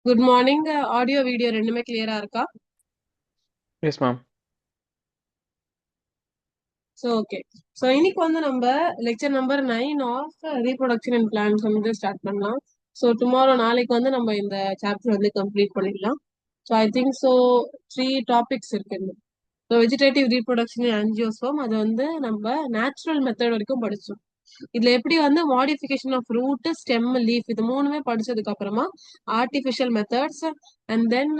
Good morning. Audio video ரெண்டுமே கிளியரா இருக்கா? Yes ma'am. So okay. So இன்னைக்கு வந்து நம்ம lecture number 9 of reproduction and plants வந்து ஸ்டார்ட் பண்ணலாம். ஸோ டுமாரோ நாளைக்கு வந்து நம்ம இந்த சாப்டர் வந்து கம்ப்ளீட் பண்ணிடலாம். So I think so 3 topics இருக்கு. ஸோ வெஜிடேட்டிவ் ரீப்ரொடக்ஷன் ஆன்ஜியோஸ்போம் அது வந்து நம்ம நேச்சுரல் மெத்தட் வரைக்கும் படிச்சோம். இதுல எப்படி வந்து modification of root stem leaf இது மூணுமே படிச்சதுக்கு அப்புறமா artificial methods and then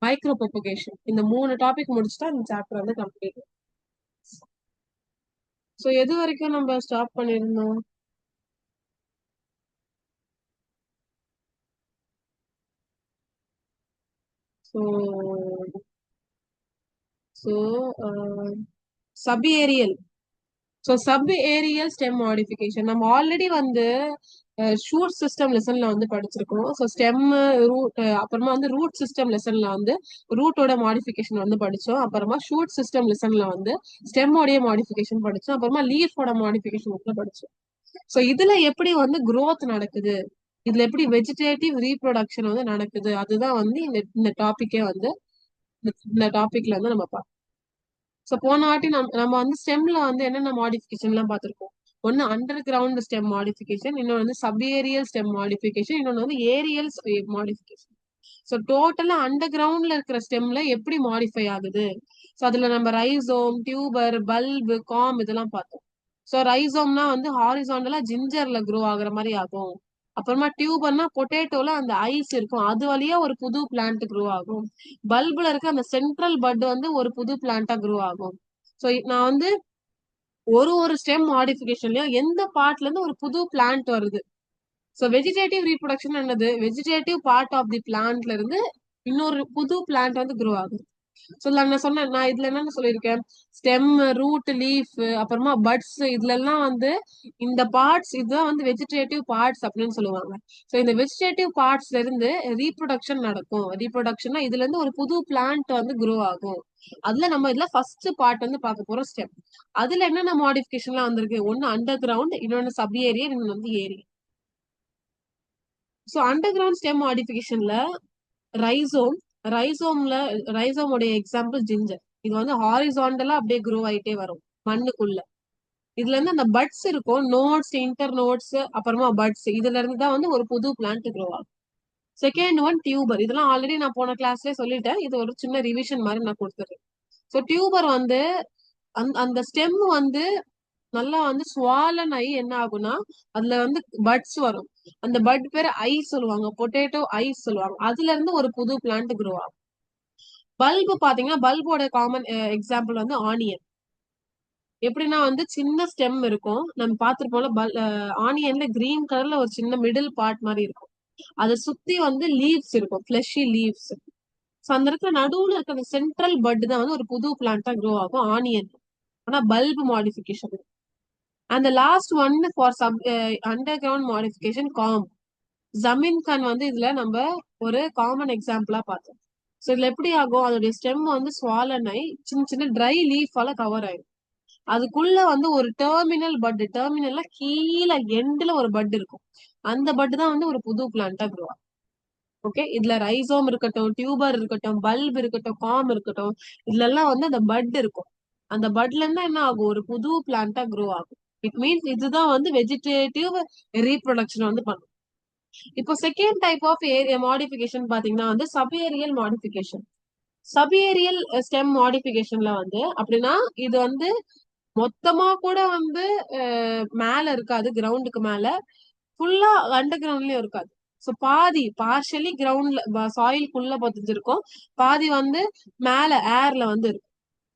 micro propagation இந்த 3 டாபிக் முடிச்சுட்டா இந்த சாப்டர் வந்து கம்ப்ளீட். ஸோ எது வரைக்கும் நம்ம ஸ்டாப் பண்ணிருந்தோம்? So so sub aerial. So sub aerial stem modification நம்ம ஆல்ரெடி வந்து ஷூட் சிஸ்டம் லெசன்ல வந்து படிச்சிருக்கோம். ஸோ ஸ்டெம் ரூட் அப்புறமா வந்து ரூட் சிஸ்டம் லெசன்ல வந்து ரூட்டோட மாடிஃபிகேஷன் வந்து படிச்சோம். அப்புறமா ஷூட் சிஸ்டம் லெசன்ல வந்து ஸ்டெம்மோடைய மாடிஃபிகேஷன் படிச்சோம். அப்புறமா லீஃபோட மாடிஃபிகேஷன் படிச்சோம். ஸோ இதுல எப்படி வந்து growth நடக்குது, இதுல எப்படி வெஜிடேட்டிவ் ரீப்ரொடக்ஷன் வந்து நடக்குது, அதுதான் வந்து இந்த இந்த டாபிக்கே வந்து இந்த டாபிக்ல வந்து நம்ம பார்ப்போம். ஸோ போன வாட்டி நம்ம வந்து ஸ்டெம்ல வந்து என்னென்ன மாடிஃபிகேஷன் எல்லாம் பார்த்திருக்கோம். ஒன்னு அண்டர் கிரவுண்ட் ஸ்டெம் மாடிஃபிகேஷன், இன்னொன்று வந்து சப் ஏரியல் ஸ்டெம் மாடிஃபிகேஷன், இன்னொன்று வந்து ஏரியல் மாடிஃபிகேஷன். ஸோ டோட்டலா அண்டர் கிரவுண்ட்ல இருக்கிற ஸ்டெம்ல எப்படி மாடிஃபை ஆகுது. ஸோ அதுல நம்ம ரைசோம், டியூபர், பல்பு, காம் இதெல்லாம் பார்த்தோம். ஸோ ரைசோம்னா வந்து ஹாரிசாண்டலா ஜிஞ்சர்ல க்ரோ ஆகுற மாதிரி ஆகும். அப்புறமா டியூபர்னா பொட்டேட்டோல அந்த ஐஸ் இருக்கும், அது வழியா ஒரு புது பிளான்ட் க்ரோ ஆகும். பல்புல இருக்க அந்த சென்ட்ரல் பட் வந்து ஒரு புது பிளான்ட்டா க்ரோ ஆகும். ஸோ நான் வந்து ஒரு ஒரு ஸ்டெம் மாடிஃபிகேஷன்லயும் எந்த பார்ட்ல இருந்து ஒரு புது பிளான்ட் வருது. ஸோ வெஜிடேட்டிவ் ரீப்ரொடக்ஷன் என்னது, வெஜிடேட்டிவ் பார்ட் ஆஃப் தி பிளான்ட்ல இருந்து இன்னொரு புது பிளான்ட் வந்து க்ரோ ஆகுது. ஸோ நான் சொன்னேன், நான் இதுல என்னன்னு சொல்லியிருக்கேன், ஸ்டெம், ரூட், லீஃப், அப்புறமா பட்ஸ் இதுல எல்லாம் வந்து இந்த பார்ட்ஸ் இதுதான் வந்து வெஜிடேட்டிவ் பார்ட்ஸ் அப்படின்னு சொல்லுவாங்க. ஸோ இந்த வெஜிடேட்டிவ் பார்ட்ஸ்ல இருந்து ரீப்ரொடக்ஷன் நடக்கும். ரீப்ரொடக்ஷன்னா இதுல இருந்து ஒரு புது பிளான்ட் வந்து க்ரோ ஆகும். அதுல நம்ம இதுல ஃபர்ஸ்ட் பார்ட் வந்து பார்க்க போறோம் ஸ்டெம். அதுல என்னென்ன மாடிஃபிகேஷன்லாம் வந்திருக்கு, ஒன்னு அண்டர் கிரவுண்ட், இன்னொன்னு சப் ஏரியல், இன்னொன்னு வந்து aerial. So under ground stem மாடிஃபிகேஷன்ல ரைசோம், ரைசோம்ல ரைசோமோட எக்ஸாம்பிள் ஜிஞ்சர். இது வந்து ஹாரிசாண்டலா அப்படியே க்ரோ ஆயிட்டே வரும் மண்ணுக்குள்ள. இதுல இருந்து அந்த பட்ஸ் இருக்கும், நோட்ஸ், இன்டர் நோட்ஸ், அப்புறமா பட்ஸ், இதுல இருந்து தான் வந்து ஒரு புது பிளான்ட் க்ரோ ஆகும். Second one tuber. இதெல்லாம் ஆல்ரெடி நான் போன கிளாஸ்லயே சொல்லிட்டேன், இது ஒரு சின்ன ரிவிஷன் மாதிரி நான் கொடுத்துறேன். ஸோ டியூபர் வந்து அந்த ஸ்டெம் வந்து நல்லா வந்து ஸ்வாலன் ஆகி என்ன ஆகும்னா அதுல வந்து பட்ஸ் வரும். அந்த பட் பேர் ஐஸ் சொல்லுவாங்க, பொட்டேட்டோ ஐஸ் சொல்லுவாங்க. அதுல இருந்து ஒரு புது பிளான்ட் க்ரோ ஆகும். பல்பு பாத்தீங்கன்னா பல்போட காமன் எக்ஸாம்பிள் வந்து ஆனியன். எப்படின்னா வந்து சின்ன ஸ்டெம் இருக்கும், நம்ம பார்த்திருப்போம்ல, ஆனியன்ல கிரீன் கலர்ல ஒரு சின்ன மிடில் பார்ட் மாதிரி இருக்கும். அதை சுத்தி வந்து லீவ்ஸ் இருக்கும், ஃபிளஷி லீவ்ஸ். ஸோ அந்த இடத்துல நடுவுல இருக்க அந்த சென்ட்ரல் பட் தான் வந்து ஒரு புது பிளான்ட்டா க்ரோ ஆகும் ஆனியன். ஆனா பல்பு மாடிஃபிகேஷன். அந்த last one for sub under ground modification com. ஜமீன் கான் வந்து இதுல நம்ம ஒரு காமன் எக்ஸாம்பிளா பார்த்தோம். ஸோ இதுல எப்படி ஆகும், அதோடைய ஸ்டெம் வந்து ஸ்வாலன் ஆகி சின்ன சின்ன ட்ரை லீஃபால கவர் ஆயிடும். அதுக்குள்ள வந்து ஒரு டெர்மினல் பட், டெர்மினல்ல கீழே எண்ட்ல ஒரு பட் இருக்கும். அந்த பட் தான் வந்து ஒரு புது பிளான்ட்டா க்ரோ ஆகும். ஓகே, இதுல ரைசோம் இருக்கட்டும், டியூபர் இருக்கட்டும், பல்ப் இருக்கட்டும், காம் இருக்கட்டும், இதுல எல்லாம் வந்து அந்த பட் இருக்கும். அந்த பட்ல இருந்தா என்ன ஆகும், ஒரு புது பிளான்ட்டா க்ரோ ஆகும். இட் மீன்ஸ் இதுதான் வந்து வெஜிடேட்டிவ் ரீப்ரொடக்ஷன் வந்து பண்ணும். இப்போ second type of aerial modification பாத்தீங்கன்னா வந்து சபேரியல் மாடிஃபிகேஷன். சபேரியல் ஸ்டெம் மாடிஃபிகேஷன்ல வந்து அப்படின்னா இது வந்து மொத்தமா கூட வந்து மேல இருக்காது, கிரவுண்டுக்கு மேல ஃபுல்லா அண்டர் கிரவுண்ட்லயும் இருக்காது. ஸோ பாதி பார்ஷலி கிரவுண்ட்ல சாயில்குள்ள பதிஞ்சிருக்கும், பாதி வந்து மேல ஏர்ல வந்து இருக்கும்.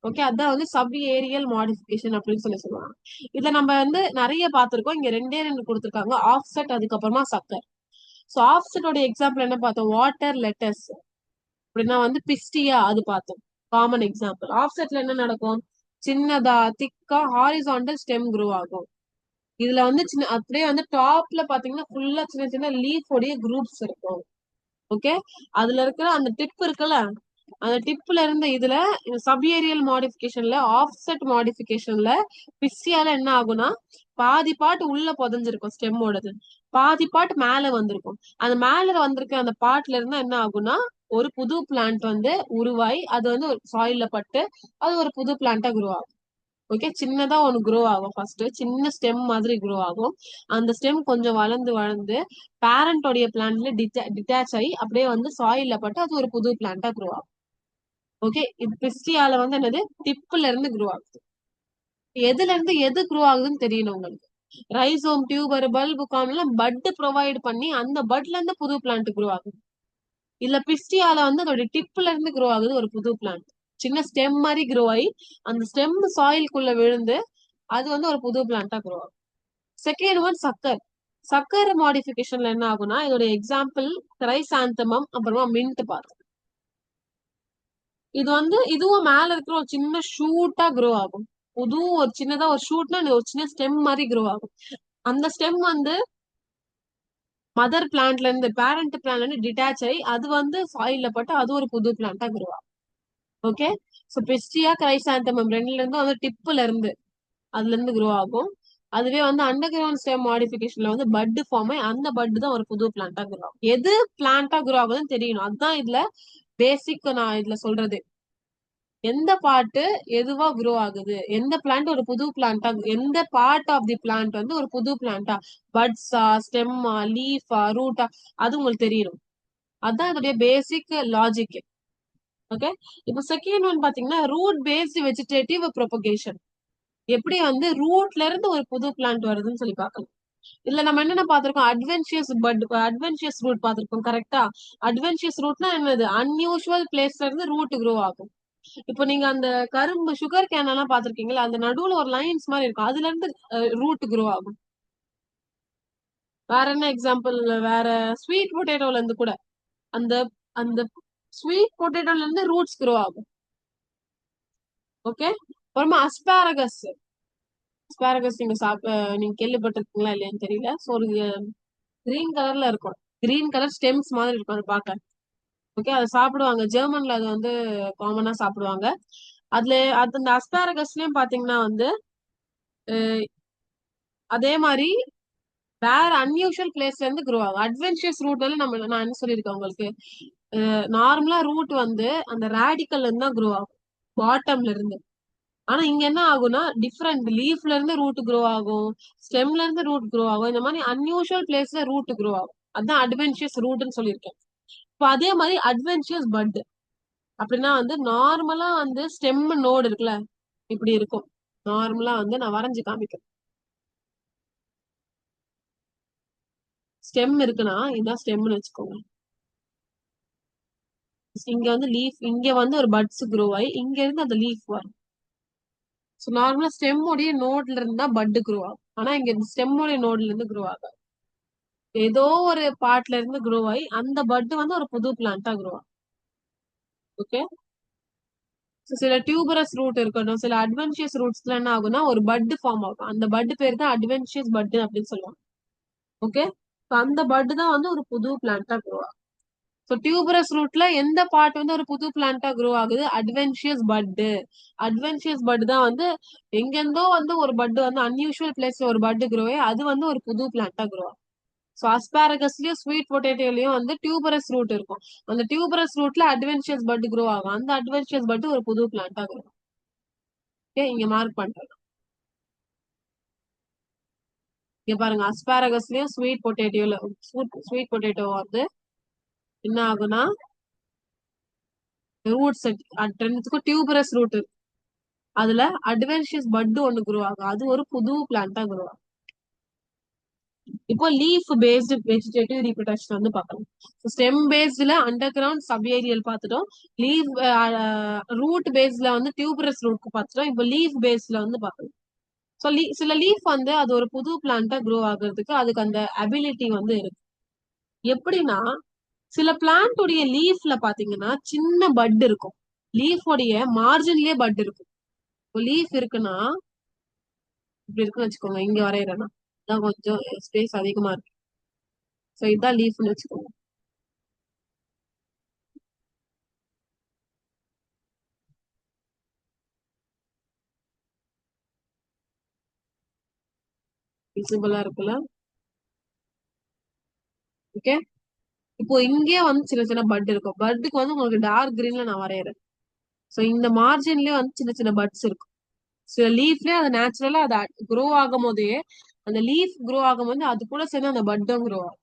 ஓகே, அதான் வந்து சப் ஏரியல் மாடிஃபிகேஷன் அப்படின்னு சொல்லுவாங்க. இத நம்ம வந்து நிறைய பார்த்திருக்கோம். இங்க ரெண்டே ரெண்டு கொடுத்துருக்காங்க, ஆஃப்செட் அதுக்கப்புறமா சக்கர். ஸோ ஆஃப்செட்டோட எக்ஸாம்பிள் என்ன பார்த்தோம், வாட்டர் லெட்டஸ். அப்படின்னா வந்து பிஸ்டியா அது பார்த்தோம், காமன் எக்ஸாம்பிள். ஆஃப்செட்ல என்ன நடக்கும், சின்னதா திக்கா ஹாரிசாண்டல் ஸ்டெம் க்ரோ ஆகும். இதுல வந்து சின்ன அப்படியே வந்து டாப்ல பாத்தீங்கன்னா ஃபுல்லா சின்ன சின்ன லீஃப் உடைய குரூப்ஸ் இருக்கும். ஓகே, அதுல இருக்கிற அந்த டிப் இருக்குல்ல, அந்த டிப்ல இருந்த இதுல சப்ஏரியல் மாடிஃபிகேஷன்ல, ஆஃப்செட் மாடிஃபிகேஷன்ல பிஸ்டியால என்ன ஆகும்னா பாதி பாட்டு உள்ள புதைஞ்சிருக்கும் ஸ்டெம்மோடது, பாதி பாட்டு மேல வந்திருக்கும். அந்த மேல வந்திருக்க அந்த பாட்டுல இருந்தா என்ன ஆகும்னா ஒரு புது பிளான்ட் வந்து உருவாய் அது வந்து ஒரு சாயில்ல பட்டு அது ஒரு புது பிளான்ட்டா குரோ ஆகும். ஓகே, சின்னதா ஒண்ணு குரோ ஆகும். ஃபர்ஸ்ட் சின்ன ஸ்டெம் மாதிரி குரோ ஆகும். அந்த ஸ்டெம் கொஞ்சம் வளர்ந்து வளர்ந்து பேரண்டோடைய பிளான்ட்ல டிட்டாச் ஆகி அப்படியே வந்து சாயில்ல பட்டு அது ஒரு புது பிளான்ட்டா குரோ ஆகும். ஓகே, இது பிஸ்டியால வந்து என்னது டிப்ல இருந்து குரோ ஆகுது. எதுல இருந்து எது குரோ ஆகுதுன்னு தெரியணும் உங்களுக்கு. ரைசோம், டியூபர், பல்பு, காம்லாம் பட் ப்ரொவைட் பண்ணி அந்த பட்ல இருந்து புது பிளான்ட் குரோ ஆகுது. இல்ல பிஸ்டியால வந்து அதோட டிப்ல இருந்து குரோ ஆகுது ஒரு புது பிளான்ட். சின்ன ஸ்டெம் மாதிரி குரோ ஆகி அந்த ஸ்டெம் சாயில்குள்ள விழுந்து அது வந்து ஒரு புது பிளான்ட்டா குரோ ஆகும். Second one sucker. சக்கர் மாடிஃபிகேஷன்ல என்ன ஆகும்னா இதோட எக்ஸாம்பிள் கிரைசாந்தமம், அப்புறமா மின்ட் பார்த்து. இது வந்து இதுவும் மேல இருக்கிற ஒரு சின்ன ஷூட்டா குரோ ஆகும். புதுவும் ஒரு சின்னதா ஒரு ஷூட்னா ஒரு சின்ன ஸ்டெம் மாதிரி குரோ ஆகும். அந்த ஸ்டெம் வந்து மதர் பிளான்ட்ல இருந்து பேரண்ட் பிளான்ட்ல இருந்து டிட்டாச் ஆகி அது வந்து சாயில்ல பட்டு அது ஒரு புது பிளான்ட்டா குரோ ஆகும். ஓகே, சோ பிஸ்டியா கிரைசாந்தமம் ரெண்டுல இருந்து வந்து டிப்ல இருந்து அதுல இருந்து குரோ ஆகும். அதுவே வந்து அண்டர் கிரவுண்ட் ஸ்டெம் மாடிஃபிகேஷன்ல வந்து பட் ஃபார்ம் ஆகி அந்த பட் தான் ஒரு புது பிளான்ட்டா குரோ ஆகும். எது பிளான்ட்டா குரோ ஆகுதுன்னு தெரியணும். அதுதான் இதுல பேசிக் நான் இதுல சொல்றது. எந்த பாட்டு எதுவா குரோ ஆகுது, எந்த பிளான்ட் ஒரு புது பிளான்ட்டா, எந்த பார்ட் ஆஃப் தி பிளான்ட் வந்து ஒரு புது பிளான்ட்டா, பட்ஸா, ஸ்டெம்மா, லீஃபா, ரூட்டா, அது உங்களுக்கு தெரியணும். அதான் இதோடைய பேசிக் லாஜிக். ஓகே, இப்போ செகண்ட் ஒன் பாத்தீங்கன்னா ரூட் பேஸ்ட் வெஜிடேட்டிவ் ப்ரொபகேஷன். எப்படி வந்து ரூட்ல இருந்து ஒரு புது பிளான்ட் வருதுன்னு சொல்லி பார்க்கலாம். இதுல நம்ம என்னென்ன பாத்திருக்கோம், அட்வென்ச்சியஸ் பட், அட்வென்ச்சியஸ் ரூட் பாத்திருக்கோம். கரெக்டா? அட்வென்ச்சியஸ் ரூட்னா என்னது, அன்யூஷுவல் பிளேஸ்ல இருந்து ரூட் குரோ ஆகும். இப்போ நீங்க அந்த கரும்பு சுகர் கேன் எல்லாம் பாத்திருக்கீங்களா, அந்த நடுவுல ஒரு லைன்ஸ் மாதிரி இருக்கும், அதுல இருந்து ரூட் குரோ ஆகும். வேற என்ன எக்ஸாம்பிள், வேற ஸ்வீட் பொட்டேட்டோல இருந்து கூட அந்த அந்த ஸ்வீட் பொட்டேட்டோல இருந்து ரூட்ஸ் குரோ ஆகும். ஓகே, அப்புறமா அஸ்பாரகஸ். அஸ்பாரகஸ் நீங்க கேள்விப்பட்டிருக்கீங்களா இல்லையான்னு தெரியல. ஸோ ஒரு கிரீன் கலர்ல இருக்கும், கிரீன் கலர் ஸ்டெம்ஸ் மாதிரி இருக்கும் அது பார்க்க. ஓகே, அதை சாப்பிடுவாங்க, ஜெர்மன்ல அது வந்து காமனா சாப்பிடுவாங்க. அதுல அது அந்த அஸ்பாரகஸ்லயும் பாத்தீங்கன்னா வந்து அதே மாதிரி வேற அன்யூஷுவல் பிளேஸ்ல இருந்து குரோ ஆகும். அட்வென்ச்சர்ஸ் ரூட்ல நான் என்ன சொல்லியிருக்கேன் உங்களுக்கு, நார்மலா ரூட் வந்து அந்த ரேடிக்கல்ல இருந்து தான் குரோ ஆகும், பாட்டம்ல இருந்து. ஆனா இங்க என்ன ஆகும்னா டிஃப்ரெண்ட் லீஃப்ல இருந்து ரூட் குரோ ஆகும், ஸ்டெம்ல இருந்து ரூட் குரோ ஆகும். இந்த மாதிரி அன்யூஷுவல் பிளேஸ்ல ரூட் குரோ ஆகும். அதான் அட்வென்ச்சர்ஸ் ரூட்னு சொல்லியிருக்கேன். இப்போ அதே மாதிரி அட்வென்ச்சர்ஸ் பட் அப்படின்னா வந்து நார்மலா வந்து ஸ்டெம் நோடு இருக்குல்ல, இப்படி இருக்கும். நார்மலா வந்து நான் வரைஞ்சு காமிக்கிறேன். ஸ்டெம் இருக்குன்னா இதுதான் ஸ்டெம்னு வச்சுக்கோங்க. இங்க வந்து லீஃப், இங்க வந்து ஒரு பட்ஸ் குரோ ஆகி இங்க இருந்து அந்த லீஃப் வரும். ஸோ நார்மலா ஸ்டெம்மோடைய நோட்ல இருந்தா பட் குரோ ஆகும். ஆனா இங்க ஸ்டெம்மோடைய நோட்ல இருந்து குரோ ஆகாது. ஏதோ ஒரு பார்ட்ல இருந்து குரோ ஆகி அந்த பட் வந்து ஒரு புது பிளான்ட்டா குரோ ஆகும். ஓகே, சில டியூபரஸ் ரூட் இருக்கட்டும், சில அட்வென்ச்சியஸ் ரூட்ஸ்ல என்ன ஆகும்னா ஒரு பட் ஃபார்ம் ஆகும். அந்த பட் பேர் தான் அட்வென்ச்சியஸ் பட் அப்படின்னு சொல்லுவாங்க. ஓகே, அந்த பட் தான் வந்து ஒரு புது பிளான்ட்டா குரோ ஆகும். ஸோ டியூபரஸ் ரூட்ல எந்த பார்ட் வந்து ஒரு புது பிளான்ட்டா குரோ ஆகுது, அட்வென்ச்சியஸ் பட். அட்வென்ச்சியஸ் பட் தான் வந்து எங்கெந்தோ வந்து ஒரு பட் வந்து அன்யூஷுவல் பிளேஸ்ல ஒரு பட் குரோ ஆகி அது வந்து ஒரு புது பிளான்ட்டா குரோ ஆகும். ஸோ அஸ்பாரகஸ்லயும் ஸ்வீட் பொட்டேட்டோலயும் வந்து டியூபரஸ் ரூட் இருக்கும். அந்த டியூபரஸ் ரூட்ல அட்வென்ச்சியஸ் பட் குரோ ஆகும். அந்த அட்வென்ச்சியஸ் பட் ஒரு புது பிளான்ட்டா குரோ. ஓகே, இங்க மார்க் பண்றேன். இங்க பாருங்க, அஸ்பாரகஸ்லயும் ஸ்வீட் பொட்டேட்டோல ஸ்வீட் பொட்டேட்டோ வந்து என்ன ஆகும்னா ரூட் செட் ரெண்டுத்துக்கும் டியூபரஸ் ரூட், அதுல அட்வென்ச்சியஸ் பட் ஒண்ணு குரோ ஆகும், அது ஒரு புது பிளான்ட்டா குரோ ஆகும். இப்போ லீஃப் பேஸ்டு வெஜிடேட்டிவ் ரீப்ரொடக்ஷன் வந்து பார்க்கலாம். ஸ்டெம் பேஸ்ட்ல அண்டர் கிரவுண்ட் சப்ஏரியல் பார்த்துட்டோம். லீஃப் ரூட் பேஸ்ல வந்து டியூபரஸ் ரூட் பார்த்துட்டோம். இப்போ லீஃப் பேஸ்ல வந்து பார்க்கலாம். ஸோ சில லீஃப் வந்து அது ஒரு புது பிளான்ட்டா குரோ ஆகுறதுக்கு அதுக்கு அந்த அபிலிட்டி வந்து இருக்கு. எப்படின்னா சில பிளான்டோடைய லீஃப்ல பாத்தீங்கன்னா சின்ன பட் இருக்கும், லீஃபோடைய மார்ஜின்லயே பட் இருக்கும். லீஃப் இருக்குன்னா இப்படி இருக்குன்னு வச்சுக்கோங்க, இங்க வரையறேன்னா இதான் கொஞ்சம் ஸ்பேஸ் அதிகமா இருக்கு. ஸோ இதுதான் லீஃப்னு வச்சுக்கோங்க. விசிபிளா இருக்குல்ல. ஓகே. இப்போ இங்கே வந்து சின்ன சின்ன பட் இருக்கும். பட்டுக்கு வந்து உங்களுக்கு டார்க் கிரீன்ல நான் வரையறேன். சோ இந்த மார்ஜின்லயே வந்து சின்ன சின்ன பட்ஸ் இருக்கும். சில லீஃப்லயே அது நேச்சுரலா அது க்ரோ ஆகும் போதே அந்த லீஃப் க்ரோ ஆகும் போது அது கூட சேர்ந்து அந்த பட்டும் க்ரோ ஆகும்.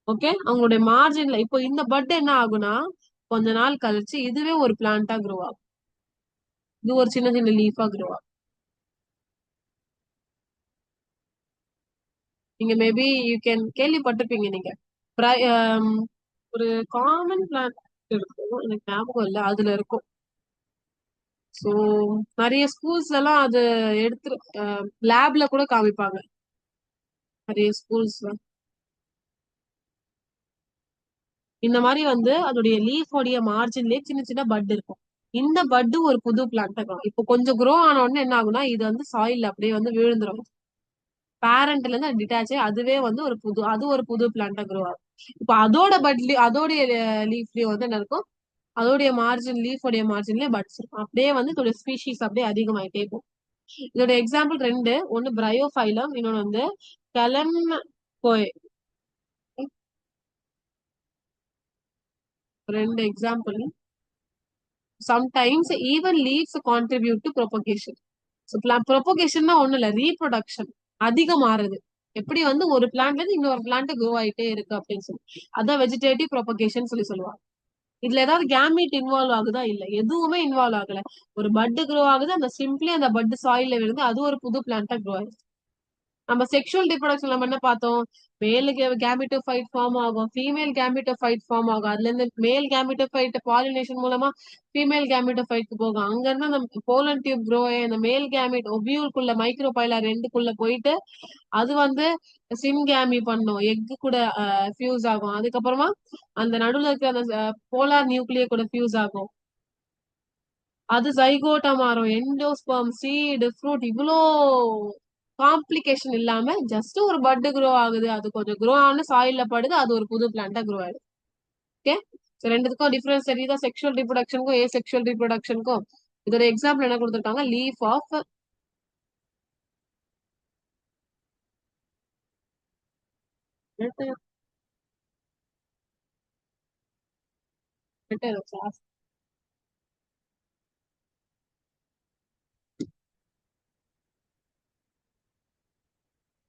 ஓகே. அவங்களுடைய மார்ஜின்ல இப்போ இந்த பட் என்ன ஆகும்னா கொஞ்ச நாள் கழிச்சு இதுவே ஒரு பிளான்ட்டா க்ரோ ஆகும். இது ஒரு சின்ன சின்ன லீஃபா க்ரோ ஆகும். நீங்க மேபி யூ கேன் கேள்விப்பட்டிருப்பீங்க நீங்க. ஒரு காமன் பிளான்ட் இருக்கும், எனக்கு ஞாபகம் இல்ல, அதுல இருக்கும். சோ நிறைய ஸ்கூல்ஸ்ல எல்லாம் அது எடுத்து லேப்ல கூட காமிப்பாங்க நிறைய ஸ்கூல்ஸ்ல. இந்த மாதிரி வந்து அதோடைய லீஃபோடைய மார்ஜின்லயே சின்ன சின்ன பட் இருக்கும். இந்த பட்டு ஒரு புது பிளான்ட் இருக்கும். இப்போ கொஞ்சம் க்ரோ ஆன உடனே என்ன ஆகும்னா இது வந்து சாயில் அப்படியே வந்து விழுந்துரும். பேரண்ட்ல இருந்து டிட்டாச் ஆகி அதுவே வந்து ஒரு புது பிளான்ட்டா க்ரோ ஆகும். இப்போ அதோட அதோடைய லீஃப்லயும் வந்து என்ன இருக்கும், அதோடைய லீஃபோடைய மார்ஜின்லயே பட்ஸ் இருக்கும். அப்படியே வந்து இதோட ஸ்பீஷீஸ் அப்படியே அதிகமாயிட்டே இருக்கும். இதோட எக்ஸாம்பிள் ரெண்டு, ஒன்னு பிரையோஃபைலம், இன்னொன்னு வந்து கெலம் கோய். ரெண்டு example. Sometimes even leaves contribute to propagation. ப்ரொபகேஷன்னா ஒண்ணு இல்ல, ரீப்ரொடக்ஷன் அதிகமாறுது. எப்படி வந்து ஒரு பிளான்ட்ல இருந்து இன்னொரு பிளான்ட் க்ரோ ஆயிட்டே இருக்கு அப்படின்னு சொல்லி அதான் வெஜிடேட்டிவ் ப்ரொபகேஷன் சொல்லி சொல்லுவாங்க. இதுல ஏதாவது கேமீட் இன்வால்வ் ஆகுதா? இல்ல, எதுவுமே இன்வால்வ் ஆகல. ஒரு பட் க்ரோ ஆகுது, அந்த சிம்பிளி அந்த பட் சாயில்ல விழுந்து அது ஒரு புது பிளான்ட்டா க்ரோ ஆயிடுச்சு. நம்ம செக்ஷுவல் ரிப்ரொடக்ஷன் நம்ம என்ன பார்த்தோம், மேலுக்கு கேமிட்டோஃபைட் ஃபார்ம் ஆகும், ஃபீமேல் கேமிட்டோஃபைட் ஃபார்ம் ஆகும், அதுல இருந்து மேல் கேமிட்டோஃபைட் பாலினேஷன் மூலமா ஃபீமேல் கேமிட்டோஃபைட்க்கு போகும். அங்க இருந்து அந்த போலன் டியூப் க்ரோ ஆகி அந்த மேல் கேமிட் ஒபியூல்குள்ள மைக்ரோபைலா ரெண்டுக்குள்ள போயிட்டு அது வந்து சின்கேமி பண்ணும், எக்கு கூட ஃபியூஸ் ஆகும். அதுக்கப்புறமா அந்த நடுவுல இருக்கிற அந்த போலார் நியூக்ளியர் கூட ஃபியூஸ் ஆகும். அது ஜைகோட்டா மாறும், எண்டோஸ்பர்ம், சீடு, ஃப்ரூட், இவ்வளோ காம்ப்ளிகேஷன் இல்லாம ஜஸ்ட் ஒரு பட் க்ரோ ஆகுது, அது கொஞ்சம் க்ரோ ஆன சாயில்ல படுது, அது ஒரு புது பிளான்ட்டா க்ரோ ஆயிடுது. ஓகே. ரெண்டுத்துக்கும் டிஃபரன்ஸ் தெரியுதா? செக்ஷுவல் ரிப்ரொடக்ஷனுக்கும் ஏ செக்ஷுவல் ரிப்ரொடக்ஷனுக்கும். இதோட எக்ஸாம்பிள் என்ன கொடுத்துருக்காங்க, லீஃப் ஆஃப்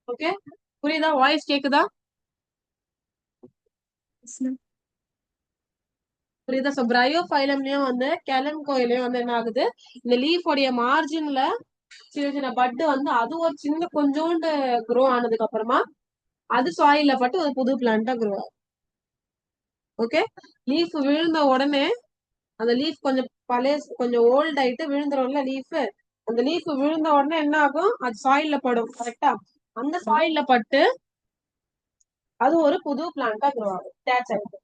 ஓகே. புரியுதா? வாய்ஸ் கேக்குதா? புரியுதா? சோ பிரையோஃபைலம்லயும் வந்து கெலன் கோயிலையும் வந்து என்ன ஆகுது, இந்த லீஃபோடைய மார்ஜின்ல சின்ன சின்ன பட்டு வந்து அது ஒரு சின்ன கொஞ்சோண்டு க்ரோ ஆனதுக்கு அப்புறமா அது சாயில்ல பட்டு ஒரு புது பிளான்ட்டா க்ரோ ஆகும். ஓகே. லீஃப் விழுந்த உடனே அந்த லீஃப் கொஞ்சம் பழைய கொஞ்சம் ஓல்ட் ஆயிட்டு விழுந்துரும்ல லீஃப், அந்த லீஃப் விழுந்த உடனே என்ன ஆகும், அது சாயில்ல படும் கரெக்டா. அந்த சாயில்ல பட்டு அது ஒரு புது பிளான்ட்டா க்ரோ ஆகும், அட்டாச் ஆயிடும்.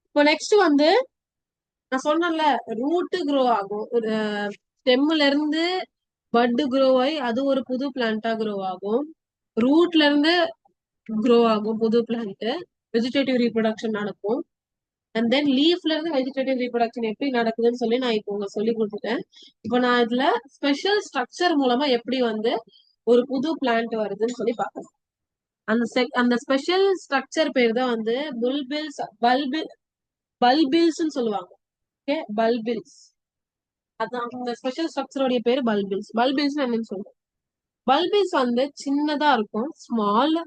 இப்போ நெக்ஸ்ட் வந்து நான் சொன்னேன்ல, ரூட் க்ரோ ஆகும், ஒரு ஸ்டெம்ல இருந்து பட் க்ரோ ஆகி அது ஒரு புது பிளான்ட்டா க்ரோ ஆகும். ரூட்ல இருந்து க்ரோ ஆகும் புது பிளான்ட், வெஜிடேட்டிவ் ரீப்ரொடக்ஷன் நடக்கும். அண்ட் தென் லீஃப்ல இருந்து வெஜிடேட்டிவ் ரீப்ரொடக்ஷன் எப்படி நடக்குதுன்னு சொல்லி நான் இப்போ உங்களுக்கு சொல்லி கொடுத்துட்டேன். இப்போ நான் இதுல ஸ்பெஷல் ஸ்ட்ரக்சர் மூலமா எப்படி வந்து ஒரு புது பிளான்ட் வருதுன்னு சொல்லி பார்க்கலாம். அந்த ஸ்பெஷல் ஸ்ட்ரக்சர் பேர் தான் வந்து பல்பில்ஸ் சொல்லுவாங்க. Okay, bulbils. அதான் அந்த ஸ்பெஷல் ஸ்ட்ரக்சரோட பேரு பல்பில்ஸ். பல்பில்ஸ் என்னன்னு சொல்றேன். பல்பில்ஸ் வந்து சின்னதா இருக்கும், ஸ்மால்,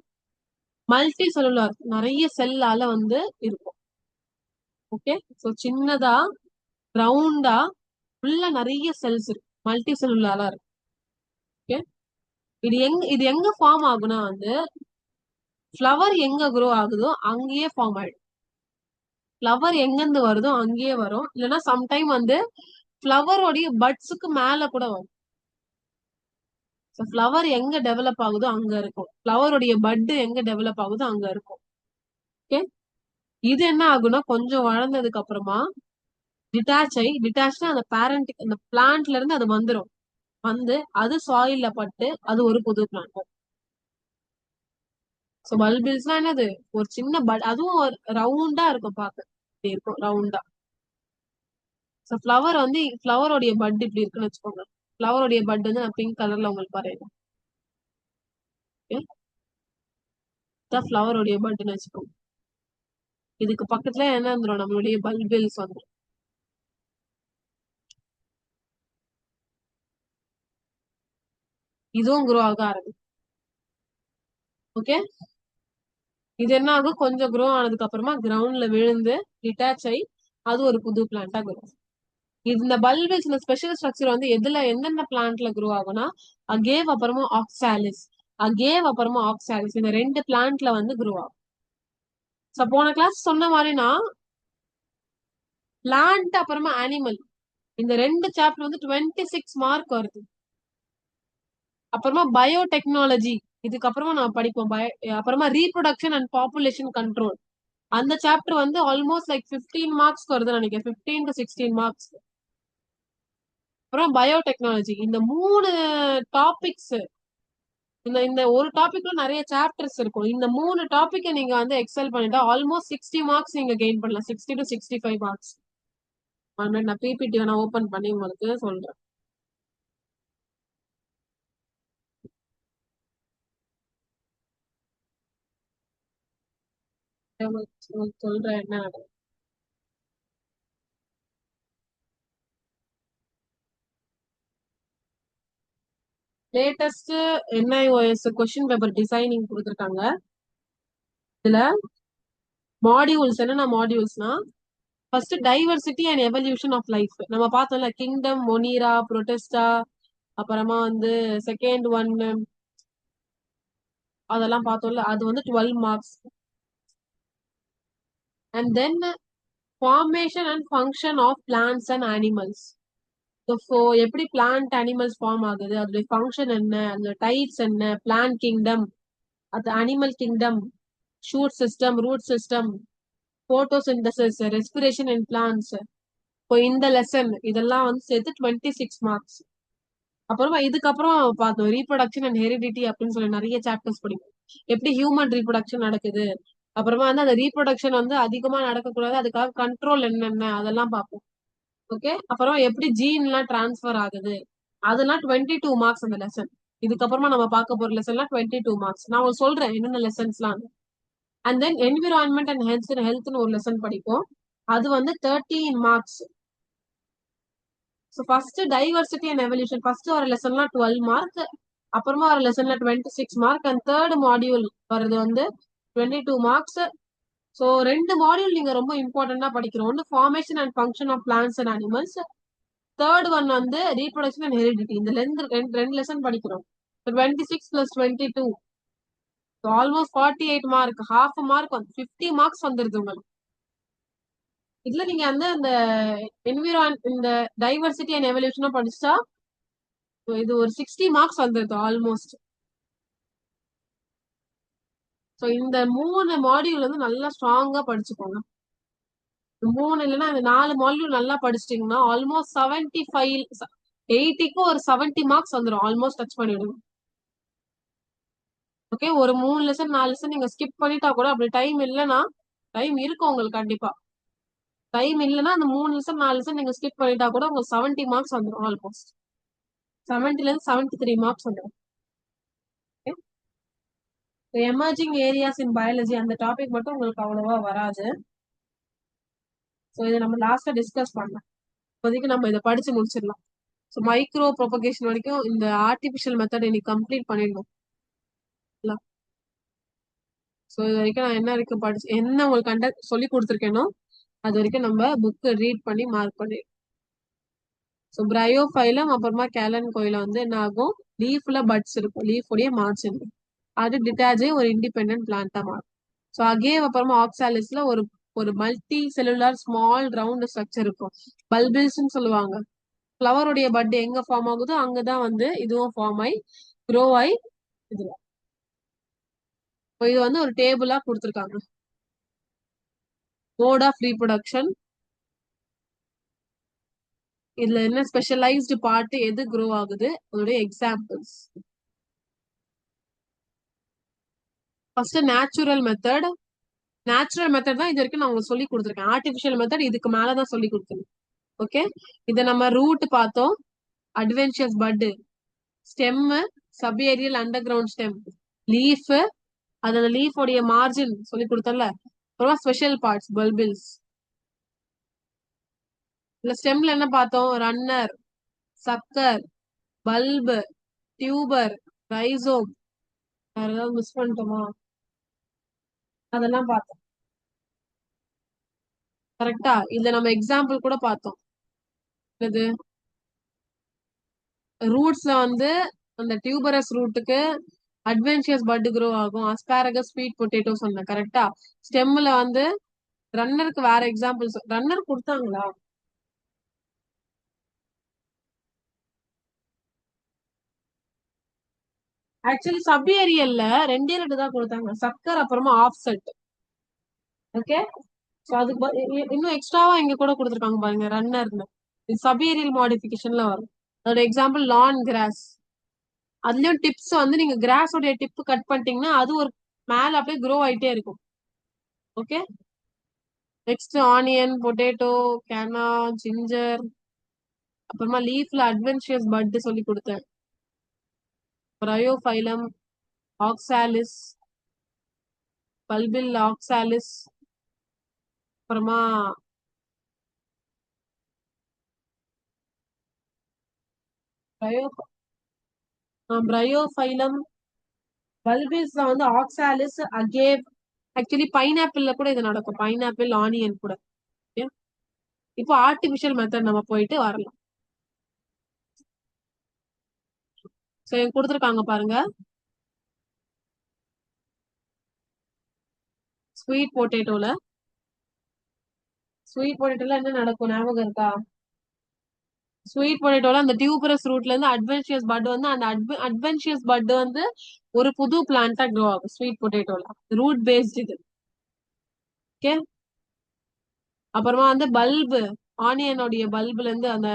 மல்டி செல்லுலார், நிறைய செல்லால வந்து இருக்கும். ஓகே. சோ சின்னதா ரவுண்டா உள்ள நிறைய செல்ஸ் இருக்கு, மல்டி செல்லுலாரா இருக்கு. ஓகே. இது எங்க ஃபார்ம் ஆகுனா வந்து ஃப்ளவர் எங்க க்ரோ ஆகுதோ அங்கேயே ஃபார்ம் ஆயிடும். ஃப்ளவர் எங்க இருந்து வருதோ அங்கேயே வரும், இல்லைன்னா சம்டைம் வந்து ஃப்ளவரோடைய பட்ஸுக்கு மேல கூட வரும். ஃப்ளவர் எங்க டெவலப் ஆகுதோ அங்க இருக்கும், ஃப்ளவருடைய பட் எங்க டெவலப் ஆகுதோ அங்க இருக்கும். ஓகே. இது என்ன ஆகும்னா கொஞ்சம் வளர்ந்ததுக்கு அப்புறமா டிட்டாச்னா அந்த அந்த பிளான்ட்ல இருந்து அது வந்துரும், வந்து அது சாயில்ல பட்டு அது ஒரு புது பிளான்ட். சோ பல்பில்ஸ்னா என்னது, ஒரு சின்ன பட், அதுவும் ஒரு ரவுண்டா இருக்கும் பாக்க, இப்படி இருக்கும் ரவுண்டா. சோ ஃப்ளவர் வந்து ஃப்ளவரோடைய பட் இப்படி இருக்குன்னு வச்சுக்கோங்க. ஃப்ளவரோடைய பட் வந்து நான் பிங்க் கலர்ல உங்களுக்கு வரையறேன். இதான் ஃப்ளவரோடைய பட்னு வச்சுக்கோங்க. இதுக்கு பக்கத்துல என்ன வந்துடும், நம்மளுடைய பல்பில்ஸ் வந்துடும். இதுவும் க்ரோ ஆக ஆரம்பிக்கும். ஓகே, இது என்ன ஆகும், கொஞ்சம் க்ரோ ஆனதுக்கு அப்புறமா கிரவுண்ட்ல விழுந்து டிட்டாச் ஆகி அது ஒரு புது பிளான்ட்டா க்ரோ. இந்த பல்பில்ஸ், இந்த ஸ்பெஷல் ஸ்ட்ரக்சர் வந்து எதுல எந்தெந்த பிளான்ட்ல க்ரோ ஆகும்னா, அகேவ் அப்புறமா ஆக்சாலிஸ், அகேவ் அப்புறமா ஆக்சாலிஸ், இந்த ரெண்டு பிளான்ட்ல வந்து க்ரோ ஆகும். சோ போன கிளாஸ் சொன்ன மாதிரினா பிளான்ட் அப்புறமா அனிமல், இந்த ரெண்டு சாப்டர் வந்து 26 மார்க் வருது. அப்புறமா பயோடெக்னாலஜி, இதுக்கப்புறமா நான் படிப்போம். அப்புறமா ரீப்ரொடக்ஷன் அண்ட் பாப்புலேஷன் கண்ட்ரோல், அந்த சாப்டர் வந்து ஆல்மோஸ்ட் லைக் 15 மார்க்ஸ் வருதுன்னு நினைக்கிறேன், 15 to 16 மார்க்ஸ். அப்புறம் பயோடெக்னாலஜி, இந்த மூணு டாபிக்ஸ், இந்த இந்த ஒரு டாபிக்ல நிறைய சாப்டர்ஸ் இருக்கும். இந்த மூணு டாபிக்கை நீங்க வந்து எக்ஸல் பண்ணிட்டா ஆல்மோஸ்ட் 60 மார்க்ஸ் நீங்க கெயின் பண்ணலாம், 60 to 65 மார்க்ஸ். நான் பிபிடி வேணா ஓபன் பண்ணி உங்களுக்கு சொல்றேன். உங்களுக்கு சொல்றேன் என்ன நடக்கும். Latest NIOS question paper designing கொடுத்துருக்காங்க. இதுல மாடியூல்ஸ் என்னென்ன மாடியூல்ஸ்னா, first diversity and evolution of life நம்ம பார்த்தோம்ல, கிங்டம், மொனீரா, புரோட்டெஸ்டா. அப்புறமா வந்து செகண்ட் ஒன் அதெல்லாம் பார்த்தோம்ல, அது வந்து 12 marks. And then formation and function of plants and animals. So எப்படி பிளான்ட் அனிமல்ஸ் ஃபார்ம் ஆகுது, அதோடைய ஃபங்க்ஷன் என்ன, அந்த டைப்ஸ் என்ன, பிளான்ட் கிங்டம், அது animal kingdom, shoot system, root system, photosynthesis, respiration in plants. இப்போ இந்த லெசன் இதெல்லாம் வந்து சேர்த்து 26 மார்க்ஸ். அப்புறமா இதுக்கப்புறம் பார்த்தோம் ரீப்ரொடக்ஷன் அண்ட் ஹெரிடிட்டி அப்படின்னு சொல்லி நிறைய சாப்டர்ஸ் படிக்கும். எப்படி ஹியூமன் ரீப்ரொடக்ஷன் நடக்குது, அப்புறமா வந்து அந்த ரீப்ரொடக்ஷன் வந்து அதிகமா நடக்கக்கூடாது, அதுக்காக கண்ட்ரோல் என்னென்ன அதெல்லாம் பார்ப்போம். ஓகே, அப்புறம் எப்படி ஜீன் எல்லாம் டிரான்ஸ்ஃபர் ஆகுது, அதெல்லாம் 22 மார்க்ஸ் அந்த லெசன். இதுக்கப்புறமா நம்ம பார்க்க போற லெசன்லாம் 22 மார்க்ஸ். நான் உங்களுக்கு சொல்றேன் என்னென்ன லெசன்ஸ்லாம். அண்ட் தென் என்விரான்மெண்ட் அண்ட் ஹெல்த்னு ஒரு லெசன் படிப்போம், அது வந்து 13 marks. So first diversity and evolution, first ஒரு லெசன்லாம் 12 மார்க், அப்புறமா ஒரு லெசன்ல 26 மார்க், அண்ட் தேர்ட் மாடியூல் வர்றது வந்து 22 மார்க்ஸ். ஸோ ரெண்டு மாடியூல் நீங்க ரொம்ப இம்பார்ட்டண்டா படிக்கிறோம், ஒன்று formation and function of plants and animals, third one வந்து ரீப்ரொடக்ஷன் அண்ட் ஹெரிடிட்டி. இந்த ரெண்டு லெசன் படிக்கிறோம். 26 + 22, ஆல்மோஸ்ட் 48 மார்க், ஹாஃப் மார்க் வந்து 50 மார்க்ஸ் வந்துருது உங்களுக்கு. இதுல நீங்க வந்து அந்த இந்த டைவர்சிட்டி அண்ட் எவல்யூஷனும் படிச்சா இது ஒரு 60 மார்க்ஸ் வந்துருது ஆல்மோஸ்ட். ஸோ இந்த மூணு மாடியூல் வந்து நல்லா ஸ்ட்ராங்கா படிச்சுக்கோங்க. மூணு இல்லைன்னா இந்த 4 மாடியூல் நல்லா படிச்சிட்டீங்கன்னா ஆல்மோஸ்ட் 75, 80க்கு ஒரு 70 மார்க்ஸ் வந்துடும், ஆல்மோஸ்ட் டச் பண்ணிடுங்க. ஓகே, ஒரு 3 லெசன் 4 லெசன் நீங்க ஸ்கிப் பண்ணிட்டா கூட, அப்படி டைம் இல்லைன்னா, டைம் இருக்கும் உங்களுக்கு கண்டிப்பா, டைம் இல்லைன்னா அந்த 3 லெசன் 4 லெசன் நீங்க ஸ்கிப் பண்ணிட்டா கூட உங்களுக்கு 70 மார்க்ஸ் வந்துடும், ஆல்மோஸ்ட் 70ல இருந்து 73 மார்க்ஸ் வந்துடும். எமர்ஜிங் ஏரியாஸ் இன் பயாலஜி அந்த டாபிக் மட்டும் உங்களுக்கு அவ்வளவா வராது. ஸோ இதை நம்ம லாஸ்டா டிஸ்கஸ் பண்ணலாம். இப்போதைக்கு நம்ம இதை படிச்சு முடிச்சிடலாம். ஸோ மைக்ரோ ப்ரொபகேஷன் வரைக்கும் இந்த ஆர்டிபிஷியல் மெத்தட் இன்னைக்கு கம்ப்ளீட் பண்ணிடணும். ஸோ இது வரைக்கும் நான் என்ன வரைக்கும் படிச்சு என்ன உங்களுக்கு கண்டக்ட் சொல்லி கொடுத்துருக்கேனோ அது வரைக்கும் நம்ம புக்கு ரீட் பண்ணி மார்க் பண்ணி. ஸோ பிரையோஃபைலம் அப்புறமா கேலன் கோயில வந்து என்ன ஆகும், லீஃப்ல பட்ஸ் இருக்கும், லீஃபோடைய மார்ச் இருக்கும், அது டிட்டாச்சே ஒரு இண்டிபெண்டன்ட் பிளான்ட்டா மாறும். ஸோ அகேவ் அப்புறமா ஆக்சாலிஸ்ல ஒரு ஒரு multi cellular small round structure இருக்கும், பல்பில்ஸ்ன்னு சொல்லுவாங்க. ஃப்ளவருடைய பட் எங்க ஃபார்ம் ஆகுதோ அங்கதான் வந்து இதுவும் ஃபார்ம் ஆகி க்ரோ ஆகி இதுல. இது வந்து ஒரு டேபிளா கொடுத்துருக்காங்க. மோட் ஆஃப் ரீப்ரொடக்ஷன், இதுல என்ன ஸ்பெஷலைஸ்டு பார்ட் எது க்ரோ ஆகுது, அதோடைய எக்ஸாம்பிள்ஸ். ஃபர்ஸ்ட் நேச்சுரல் மெத்தட் தான் இது வரைக்கும் நான் உங்களுக்கு சொல்லி கொடுத்துருக்கேன். ஆர்டிபிஷியல் மெத்தட் இதுக்கு மேலதான் சொல்லி கொடுத்துருக்கேன். ஓகே, இத நம்ம ரூட் பார்த்தோம், adventures bud, stem, sub aerial under ground stem, leaf, அதோட லீஃப் உடைய மார்ஜின் சொல்லி கொடுத்தல, அப்புறமா ஸ்பெஷல் பார்ட்ஸ் பல்பில்ஸ். இந்த ஸ்டெம்ல என்ன பார்த்தோம்? ரன்னர், சக்கர், பல்பு, டியூபர், ரைசோம். வேற ஏதாவது மிஸ் பண்ணிட்டோமா? அதெல்லாம் பார்த்தோம். கரெக்டா? இதுல நம்ம எக்ஸாம்பிள் கூட பார்த்தோம். இது ரூட்ஸ்ல வந்து அந்த டியூபரஸ் ரூட்டுக்கு அட்வென்ச்சர்ஸ் பட் க்ரோ ஆகும், அஸ்பாரகஸ், ஸ்வீட் பொட்டேட்டோ சொன்னேன். கரெக்டா? ஸ்டெம்ல வந்து ரன்னருக்கு வேற எக்ஸாம்பிள்ஸ் ரன்னர் கொடுத்தாங்களா? ஆக்சுவலி சப் ஏரியல்ல ரெண்டே ரெண்டு தான் கொடுத்தாங்க, சக்கர் அப்புறமா ஆஃப் செட். ஓகே, சோ அதுக்கு இன்னும் எக்ஸ்ட்ராவா இங்க கூட கொடுத்துருக்காங்க பாருங்க ரன்னர்னு. இது சப் ஏரியல் மாடிஃபிகேஷன்ல வரும். அதோட எக்ஸாம்பிள் லான் கிராஸ். அதுலயும் டிப்ஸ் வந்து நீங்க கிராஸ் உடைய டிப் கட் பண்ணிட்டீங்கன்னா அது ஒரு மேல அப்படியே க்ரோ ஆயிட்டே இருக்கும். Okay, next onion, potato, canna, ginger, அப்புறமா லீஃப்ல அட்வென்ச்சர்ஸ் பட் சொல்லி கொடுத்தேன், பிரயோஃபைலம், ஆக்சாலிஸ், பல்பில் ஆக்சாலிஸ், அப்புறமா பிரயோ பிரயோஃபைலம், பல்பில்ஸ்ல வந்து ஆக்சாலிஸ், அகேவ். ஆக்சுவலி பைனாப்பிள்ல கூட இது நடக்கும், பைனாப்பிள், ஆனியன் கூட. Okay? இப்போ ஆர்டிபிஷியல் மெத்தட் நம்ம போயிட்டு வரலாம். சோ கொடுத்துருக்காங்க பாருங்க, ஸ்வீட் பொட்டேட்டோல என்ன நடக்கும் ஞாபகம் இருக்கா? ஸ்வீட் பொட்டேட்டோல அந்த டியூபரஸ் ரூட்ல இருந்து அட்வென்ச்சியஸ் பட் வந்து அந்த அட்வென்ச்சியஸ் பட் வந்து ஒரு புது பிளான்டா க்ரோ ஆகும் ஸ்வீட் பொட்டேட்டோல. ரூட் பேஸ்ட் இது. ஓகே, அப்புறமா வந்து பல்பு, ஆனியனுடைய பல்புல இருந்து அந்த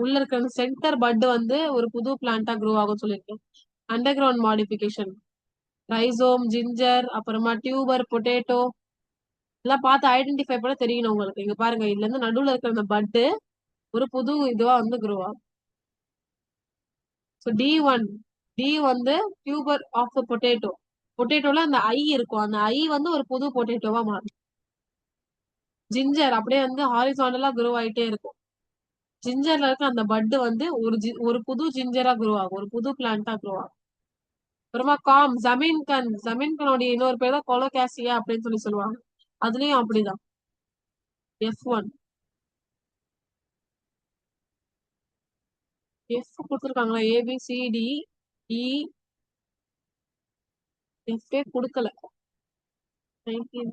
உள்ள இருக்கிற சென்டர் பட் வந்து ஒரு புது பிளான்டா க்ரோ ஆகும் சொல்லியிருக்கேன். Under ground modification, rhizome, ginger, அப்புறமா டியூபர், பொட்டேட்டோ எல்லாம் பார்த்து ஐடென்டிஃபை பண்ண தெரியணும் உங்களுக்கு. இங்க பாருங்க, இதுல இருந்து நடுவுல இருக்கிற அந்த பட்டு ஒரு புது இதுவா வந்து க்ரோ ஆகும். ஸோ D1, டி வந்து டியூபர் ஆஃப் பொட்டேட்டோ. பொட்டேட்டோல அந்த ஐ இருக்கும், அந்த ஐ வந்து ஒரு புது பொட்டேட்டோவா மாறும். ஜிஞ்சர் அப்படியே வந்து ஹாரிசாண்டலா க்ரோ ஆயிட்டே இருக்கும். ஜிஞ்சர்ல இருக்க அந்த பட்டு வந்து ஒரு புது ஜிஞ்சரா க்ரோ ஆகும், ஒரு புது பிளான்டா க்ரோ ஆகும். அப்புறமா ஜமீன்கனுடைய இன்னொரு பேர் தான் கொலோகாசியா அப்படின்னு சொல்லுவாங்க. அதுலயும் அப்படிதான். F1, எஃப் கொடுத்துருக்காங்களா? ABCDE, எஃப் கொடுக்கல. 19.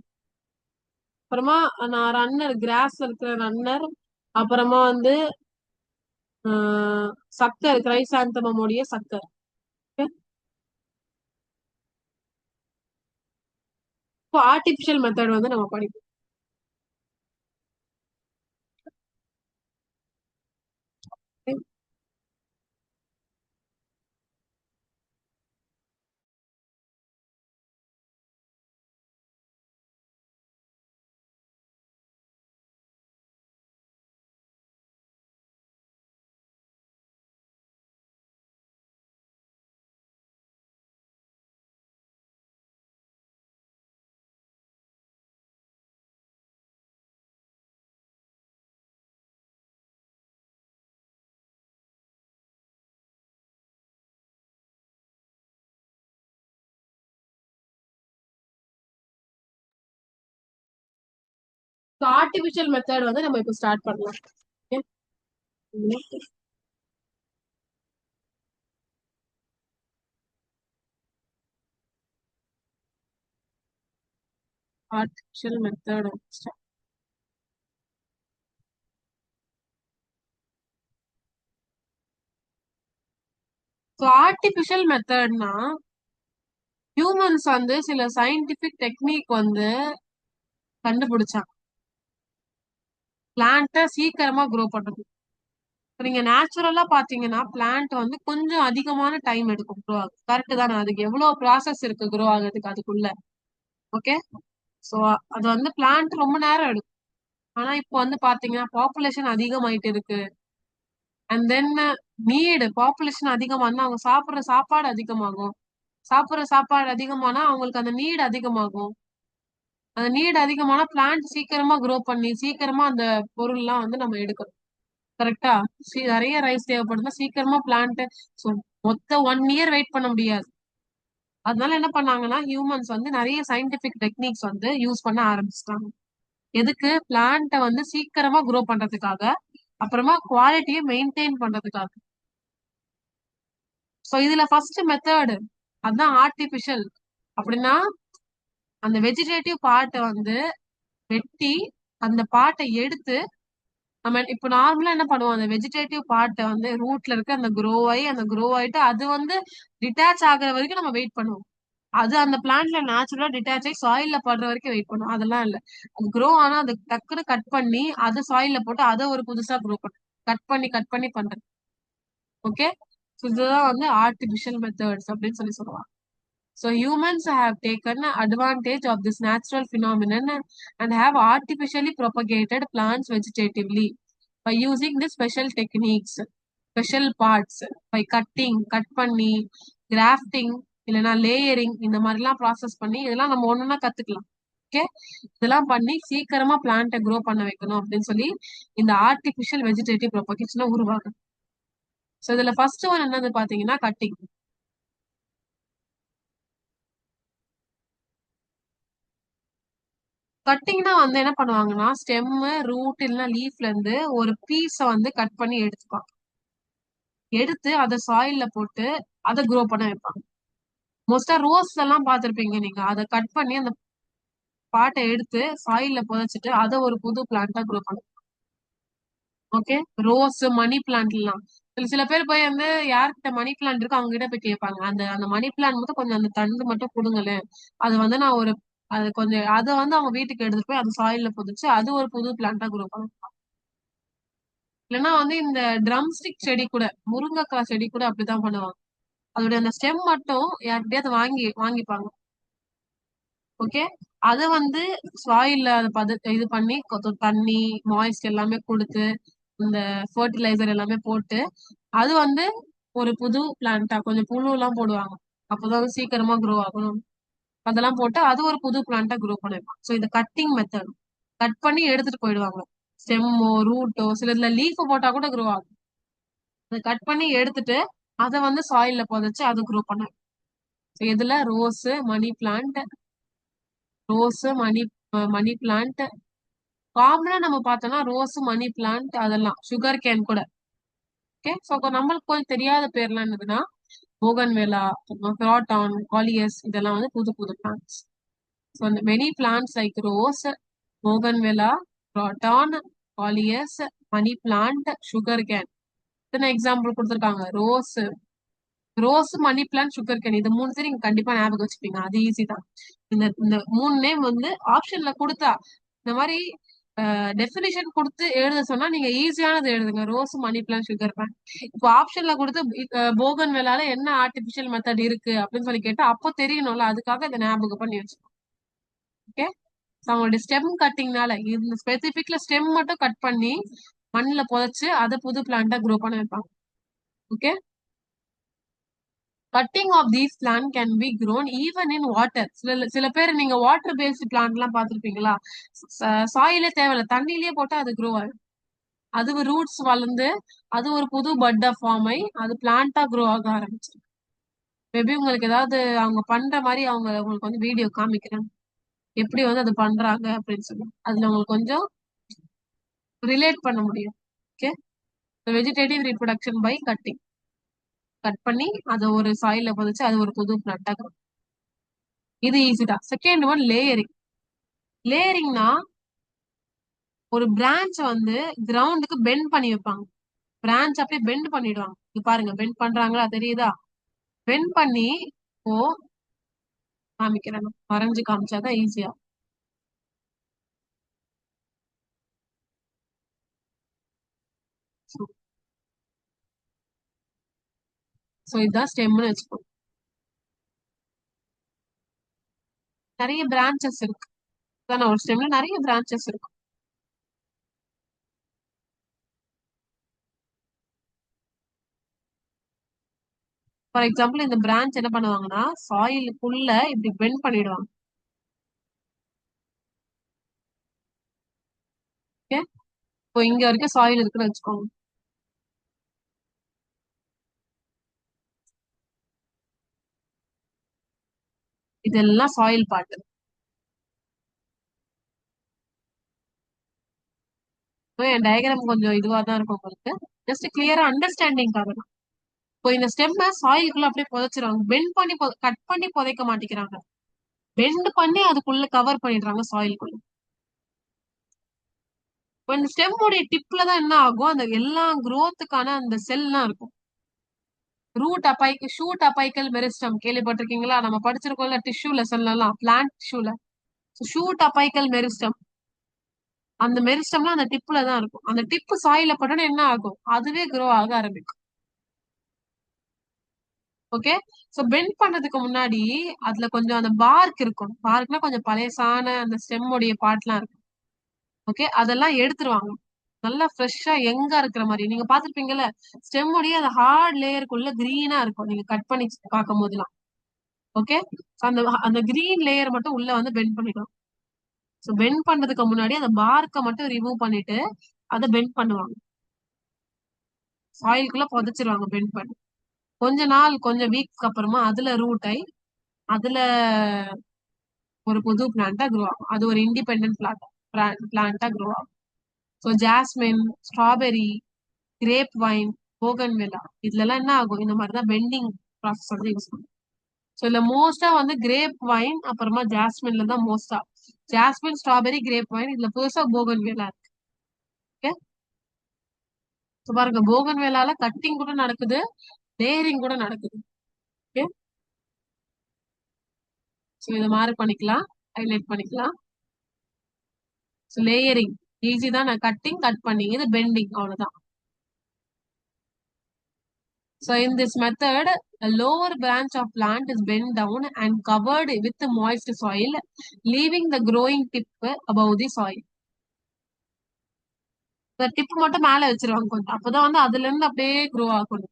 அப்புறமா நான் ரன்னர், கிராஸ்ல இருக்கிற ரன்னர், அப்புறமா வந்து சக்கர், கிரைசாந்தமோடைய சக்கர். இப்போ ஆர்டிபிஷியல் மெத்தட் வந்து நம்ம படிப்போம். ஆர்டிபிஷியல் மெத்தட் வந்து நம்ம இப்போ ஸ்டார்ட் பண்ணலாம். Artificial method. ஸோ ஆர்டிபிஷியல் மெத்தட்னா ஹியூமன்ஸ் வந்து சில சயின்டிபிக் டெக்னிக் வந்து கண்டுபிடிச்சாங்க பிளான்ட்ட சீக்கிரமா க்ரோ பண்றது. நீங்க நேச்சுரலா பாத்தீங்கன்னா பிளான்ட் வந்து கொஞ்சம் அதிகமான டைம் எடுக்கும் க்ரோ ஆகும். கரெக்ட் தானே? அதுக்கு எவ்வளவு ப்ராசஸ் இருக்கு க்ரோ ஆகுறதுக்கு அதுக்குள்ள. ஓகே. சோ அது வந்து பிளான்ட் ரொம்ப நேரம் எடுக்கும். ஆனா இப்போ வந்து பாத்தீங்கன்னா பாப்புலேஷன் அதிகமாயிட்டு இருக்கு. அண்ட் தென் நீடு பாப்புலேஷன் அதிகமானா அவங்க சாப்பிடுற சாப்பாடு அதிகமாகும். சாப்பிடுற சாப்பாடு அதிகமானா அவங்களுக்கு அந்த நீடு அதிகமாகும். அந்த நீடு அதிகமானா பிளான்ட் சீக்கிரமா க்ரோ பண்ணி சீக்கிரமா அந்த பொருள் எல்லாம் வந்து நம்ம எடுக்கணும். கரெக்டா? நிறைய ரைஸ் தேவைப்படுதுன்னா சீக்கிரமா பிளான்ட். ஸோ மொத்த 1 இயர் வெயிட் பண்ண முடியாது. அதனால என்ன பண்ணாங்கன்னா ஹியூமன்ஸ் வந்து நிறைய சயின்டிபிக் டெக்னிக்ஸ் வந்து யூஸ் பண்ண ஆரம்பிச்சிட்டாங்க. எதுக்கு? பிளான்ட்டை வந்து சீக்கிரமா க்ரோ பண்றதுக்காக, அப்புறமா குவாலிட்டியை மெயின்டைன் பண்றதுக்காக. ஸோ இதுல ஃபர்ஸ்ட் மெத்தட் அதான் ஆர்டிபிஷியல். அப்படின்னா அந்த வெஜிடேட்டிவ் பார்ட்டை வந்து வெட்டி அந்த பார்ட்டை எடுத்து நம்ம இப்ப நார்மலா என்ன பண்ணுவோம், அந்த வெஜிடேட்டிவ் பார்ட்டை வந்து ரூட்ல இருக்க அந்த க்ரோ ஆகி அந்த க்ரோ ஆயிட்டு அது வந்து டிட்டாச் ஆகுற வரைக்கும் நம்ம வெயிட் பண்ணுவோம். அது அந்த பிளான்ட்ல நேச்சுரலா டிட்டாச் ஆகி சாயில்ல படுற வரைக்கும் வெயிட் பண்ணும். அதெல்லாம் இல்ல. அது க்ரோ ஆனா அது டக்குன்னு கட் பண்ணி அது சாயில்ல போட்டு அதை ஒரு புதுசா க்ரோ பண்ணும். கட் பண்ணி பண்றது. ஓகே. இதுதான் வந்து ஆர்டிபிஷியல் மெத்தட்ஸ் அப்படின்னு சொல்லுவாங்க. So humans have taken advantage of this natural phenomenon and have artificially propagated plants vegetatively by using the special techniques, special parts, by cutting, cut பண்ணி, grafting, இல்லைன்னா layering, இந்த மாதிரிலாம் ப்ராசஸ் பண்ணி இதெல்லாம் நம்ம ஒண்ணுன்னா கத்துக்கலாம். ஓகே. இதெல்லாம் பண்ணி சீக்கிரமா பிளான்ட்டை க்ரோ பண்ண வைக்கணும் அப்படின்னு சொல்லி இந்த ஆர்டிபிஷியல் வெஜிடேட்டிவ் ப்ரொபகேஷனை உருவாகும். ஸோ இதுல ஃபர்ஸ்ட் ஒன் என்னது பாத்தீங்கன்னா கட்டிங். கட்டிங்னா வந்து என்ன பண்ணுவாங்கன்னா ஸ்டெம், ரூட் இல்லைன்னா லீஃப்ல இருந்து ஒரு பீஸ வந்து கட் பண்ணி எடுத்துப்பாங்க. எடுத்து அதை சாயில்ல போட்டு அதை க்ரோ பண்ண வைப்பாங்க. மோஸ்டா ரோஸ் எல்லாம் பார்த்திருப்பீங்க நீங்க. அதை கட் பண்ணி அந்த பாட்டை எடுத்து சாயில்ல புதைச்சிட்டு அதை ஒரு புது பிளான்ட்டா க்ரோ பண்ணும். ஓகே. ரோஸ், மணி பிளான்ட் எல்லாம் சில பேர் போய் வந்து யார்கிட்ட மணி பிளான்ட் இருக்கோ அவங்க கிட்ட போய் கேட்பாங்க, அந்த அந்த மணி பிளான்ட் மட்டும் கொஞ்சம் அந்த தண்டு மட்டும் கொடுங்களேன், அது வந்து நான் ஒரு அது கொஞ்சம் அதை வந்து அவங்க வீட்டுக்கு எடுத்துட்டு போய் அது சாயில்ல புதைச்சு அது ஒரு புது பிளான்ட்டா க்ரோ பண்ணும். இல்லைன்னா வந்து இந்த ட்ரம் ஸ்டிக் செடி கூட, முருங்கைக்காய் செடி கூட அப்படிதான் பண்ணுவாங்க. அதோட அந்த ஸ்டெம் மட்டும் யார்கிட்டயாவது வாங்கிப்பாங்க. ஓகே. அத வந்து சாயில்ல இது பண்ணி கொஞ்சம் தண்ணி, மாய்ஸ்ட் எல்லாமே கொடுத்து இந்த ஃபர்டிலைசர் எல்லாமே போட்டு அது வந்து ஒரு புது பிளான்ட்டா கொஞ்சம் புழு எல்லாம் போடுவாங்க. அப்பதான் வந்து சீக்கிரமா க்ரோ ஆகணும். அதெல்லாம் போட்டு அது ஒரு புது பிளான்ட்டா க்ரோ பண்ணிருப்பாங்க. ஸோ இது கட்டிங் மெத்தட். கட் பண்ணி எடுத்துட்டு போயிடுவாங்க. ஸ்டெம்மோ ரூட்டோ சில இதுல லீஃப் போட்டா கூட க்ரோ ஆகும். அதை கட் பண்ணி எடுத்துட்டு அதை வந்து சாயில்ல புதைச்சு அது க்ரோ பண்ண. இதுல ரோஸ் மணி பிளான்ட் காமனா நம்ம பார்த்தோம்னா ரோஸ், மணி பிளான்ட், அதெல்லாம் சுகர் கேன் கூட. ஓகே. ஸோ நம்மளுக்கு கொஞ்சம் தெரியாத பேர்லாம் என்னதுன்னா போகன்வேலா, கிராட்டான், காலியஸ், இதெல்லாம் வந்து புது புது plants. So many plants like rose, bougainvillea, croton, coleus, money plant, sugar cane. இத்தனை எக்ஸாம்பிள் கொடுத்துருக்காங்க. Rose, money plant, sugar cane, இது 3 நீங்க கண்டிப்பா ஞாபகம் வச்சுப்பீங்க. அது ஈஸி தான். இந்த இந்த 3 நேம் வந்து ஆப்ஷன்ல கொடுத்தா இந்த மாதிரி டெபினிஷன் கொடுத்து எழுத சொன்னா நீங்க ஈஸியானது எழுதுங்க. Rose, money plant, sugar plant. இப்போ ஆப்ஷன்ல கொடுத்து போகன் வேளால என்ன ஆர்டிபிஷியல் மெத்தட் இருக்கு அப்படின்னு சொல்லி கேட்டா அப்போ தெரியணும்ல, அதுக்காக இதை ஞாபகம் பண்ணி வச்சுக்கோங்க. ஓகே. அவங்களுடைய ஸ்டெம் கட்டிங்னால இந்த ஸ்பெசிபிக்ல ஸ்டெம் மட்டும் கட் பண்ணி மண்ணில் புதைச்சு அதை புது பிளான்ட்டா க்ரோ பண்ண வைப்பாங்க. Okay. Cutting of these plant can be grown even in water. சில பேர் நீங்க வாட்டர் பேஸ்ட் பிளான்ட் எல்லாம் பார்த்திருப்பீங்களா? சாயிலே தேவையில்ல, தண்ணியிலேயே போட்டா அது க்ரோ ஆகும். அது ரூட்ஸ் வளர்ந்து அது ஒரு புது பட்டா ஃபார்ம் ஆகி அது பிளான்ட்டா க்ரோ ஆக ஆரம்பிச்சு. மேபி உங்களுக்கு ஏதாவது அவங்க பண்ற மாதிரி உங்களுக்கு வந்து வீடியோ காமிக்கிறேன் எப்படி வந்து அது பண்றாங்க அப்படின்னு சொல்லி. அதுல உங்களுக்கு கொஞ்சம் ரிலேட் பண்ண முடியும். Okay. Vegetative reproduction by cutting. Cut பண்ணி அதை ஒரு சாயில புதைச்சு அது ஒரு புது பிளான்ட்டா க்ரோ. இது ஈஸி தான். Second one layering. லேயரிங்னா ஒரு பிரான்ச் வந்து கிரவுண்டுக்கு பெண்ட் பண்ணி வைப்பாங்க. பிரான்ச் அப்படியே பெண்ட் பண்ணிடுவாங்க. இது பாருங்க, பெண்ட் பண்றாங்களா தெரியுதா? பெண்ட் பண்ணி ஓ காமிக்கிறேன், வரைஞ்சு காமிச்சாதான் ஈஸியா. சோ இதுதான் ஸ்டெம்னு வச்சுக்கோங்க. நிறைய பிரான்ச்சஸ் இருக்கு. அதான் ஒரு ஸ்டெம்ல நிறைய பிரான்ச்சஸ் இருக்கு. ஃபார் எக்ஸாம்பிள் இந்த பிரான்ச் என்ன பண்ணுவாங்கன்னா சாயிலுக்குள்ள இப்படி பெண்ட் பண்ணிடுவாங்க. ஓகே, இப்போ இங்க வரைக்கும் சாயில் இருக்குன்னு வச்சுக்கோங்க. இதெல்லாம் சாயில் பார்ட். என் டயக்ராம் கொஞ்சம் இதுவா தான் இருக்கும் உங்களுக்கு, ஜஸ்ட் கிளியரா அண்டர்ஸ்டாண்டிங்காக தான். இப்போ இந்த ஸ்டெம்ம சாயிலுக்குள்ள அப்படியே புதைச்சிருவாங்க. பெண்ட் பண்ணி கட் பண்ணி புதைக்க மாட்டேங்கிறாங்க, பெண்ட் பண்ணி அதுக்குள்ள கவர் பண்ணிடுறாங்க சாயிலுக்குள்ள. இப்போ இந்த ஸ்டெம்முடைய டிப்ல தான் என்ன ஆகும், அந்த எல்லா growthக்கான அந்த செல்லாம் இருக்கும். ஷூட் அபைக்கல் மெரிஸ்டம் கேள்விப்பட்டிருக்கீங்களா? நம்ம படிச்சிருக்கோம்ல டிஷ்யூ லெசன்ல எல்லாம், பிளான்ட் டிஷ்யூல. ஷூட் அபைக்கல் மெரிஸ்டம், அந்த மெரிஸ்டம்லாம் அந்த டிப்ல தான் இருக்கும். அந்த டிப் சாயில பட்டோன்னு என்ன ஆகும், அதுவே grow ஆக ஆரம்பிக்கும். ஓகே, சோ பெண்ட் பண்றதுக்கு முன்னாடி அதுல கொஞ்சம் அந்த பார்க் இருக்கும். பார்க்னா கொஞ்சம் பழையசான அந்த ஸ்டெம்முடைய பார்ட்லாம் இருக்கும். ஓகே, அதெல்லாம் எடுத்துருவாங்க. நல்லா ஃப்ரெஷ்ஷா யங்கா இருக்கிற மாதிரி நீங்க பாத்துருப்பீங்கல்ல, ஸ்டெம்முடைய அந்த ஹார்ட் லேயருக்குள்ள கிரீனா இருக்கும் நீங்க கட் பண்ணி பார்க்கும் போதெல்லாம். ஓகே, அந்த அந்த கிரீன் லேயர் மட்டும் உள்ள வந்து பெண்ட் பண்ணிடும். ஸோ பெண்ட் பண்றதுக்கு முன்னாடி அந்த பார்க்க மட்டும் ரிமூவ் பண்ணிட்டு அதை பெண்ட் பண்ணுவாங்க. சாயிலுக்குள்ள புதைச்சிருவாங்க பெண்ட் பண்ணி. கொஞ்ச நாள் கொஞ்சம் வீக் அப்புறமா அதுல ரூட் ஆகி அதுல ஒரு புது பிளான்டா க்ரோ ஆகும். அது ஒரு இண்டிபெண்டன்ட் பிளான்டா க்ரோ ஆகும். So jasmine, strawberry, grape vine, bougainvillea இதுல எல்லாம் என்ன ஆகும், இந்த மாதிரிதான் பெண்டிங் ப்ராசஸ் வந்து யூஸ் பண்ணும். ஸோ இதுல மோஸ்டா வந்து கிரேப் வைன் அப்புறமா ஜாஸ்மின்ல தான் மோஸ்டா. ஜாஸ்மின், ஸ்ட்ராபெரி, கிரேப் வைன், இதுல புதுசா போகன்வில்லா இருக்கு. ஓகே, ஸோ பாருங்க போகன்வில்லால கட்டிங் கூட நடக்குது, லேயரிங் கூட நடக்குது. ஓகே, ஸோ இதை மார்க் பண்ணிக்கலாம், ஹைலைட் பண்ணிக்கலாம். ஸோ லேயரிங் ஈஸி தான், நான் கட்டிங் கட் பண்ணி, இது பெண்டிங், அவ்வளவுதான். So in this method, a lower branch of plant is bent down and covered with moist soil, leaving the growing tip above the soil. The tip மட்டும் மேல வச்சிருவாங்க கொஞ்சம், அப்பதான் வந்து அதுல இருந்து அப்படியே grow ஆகும்.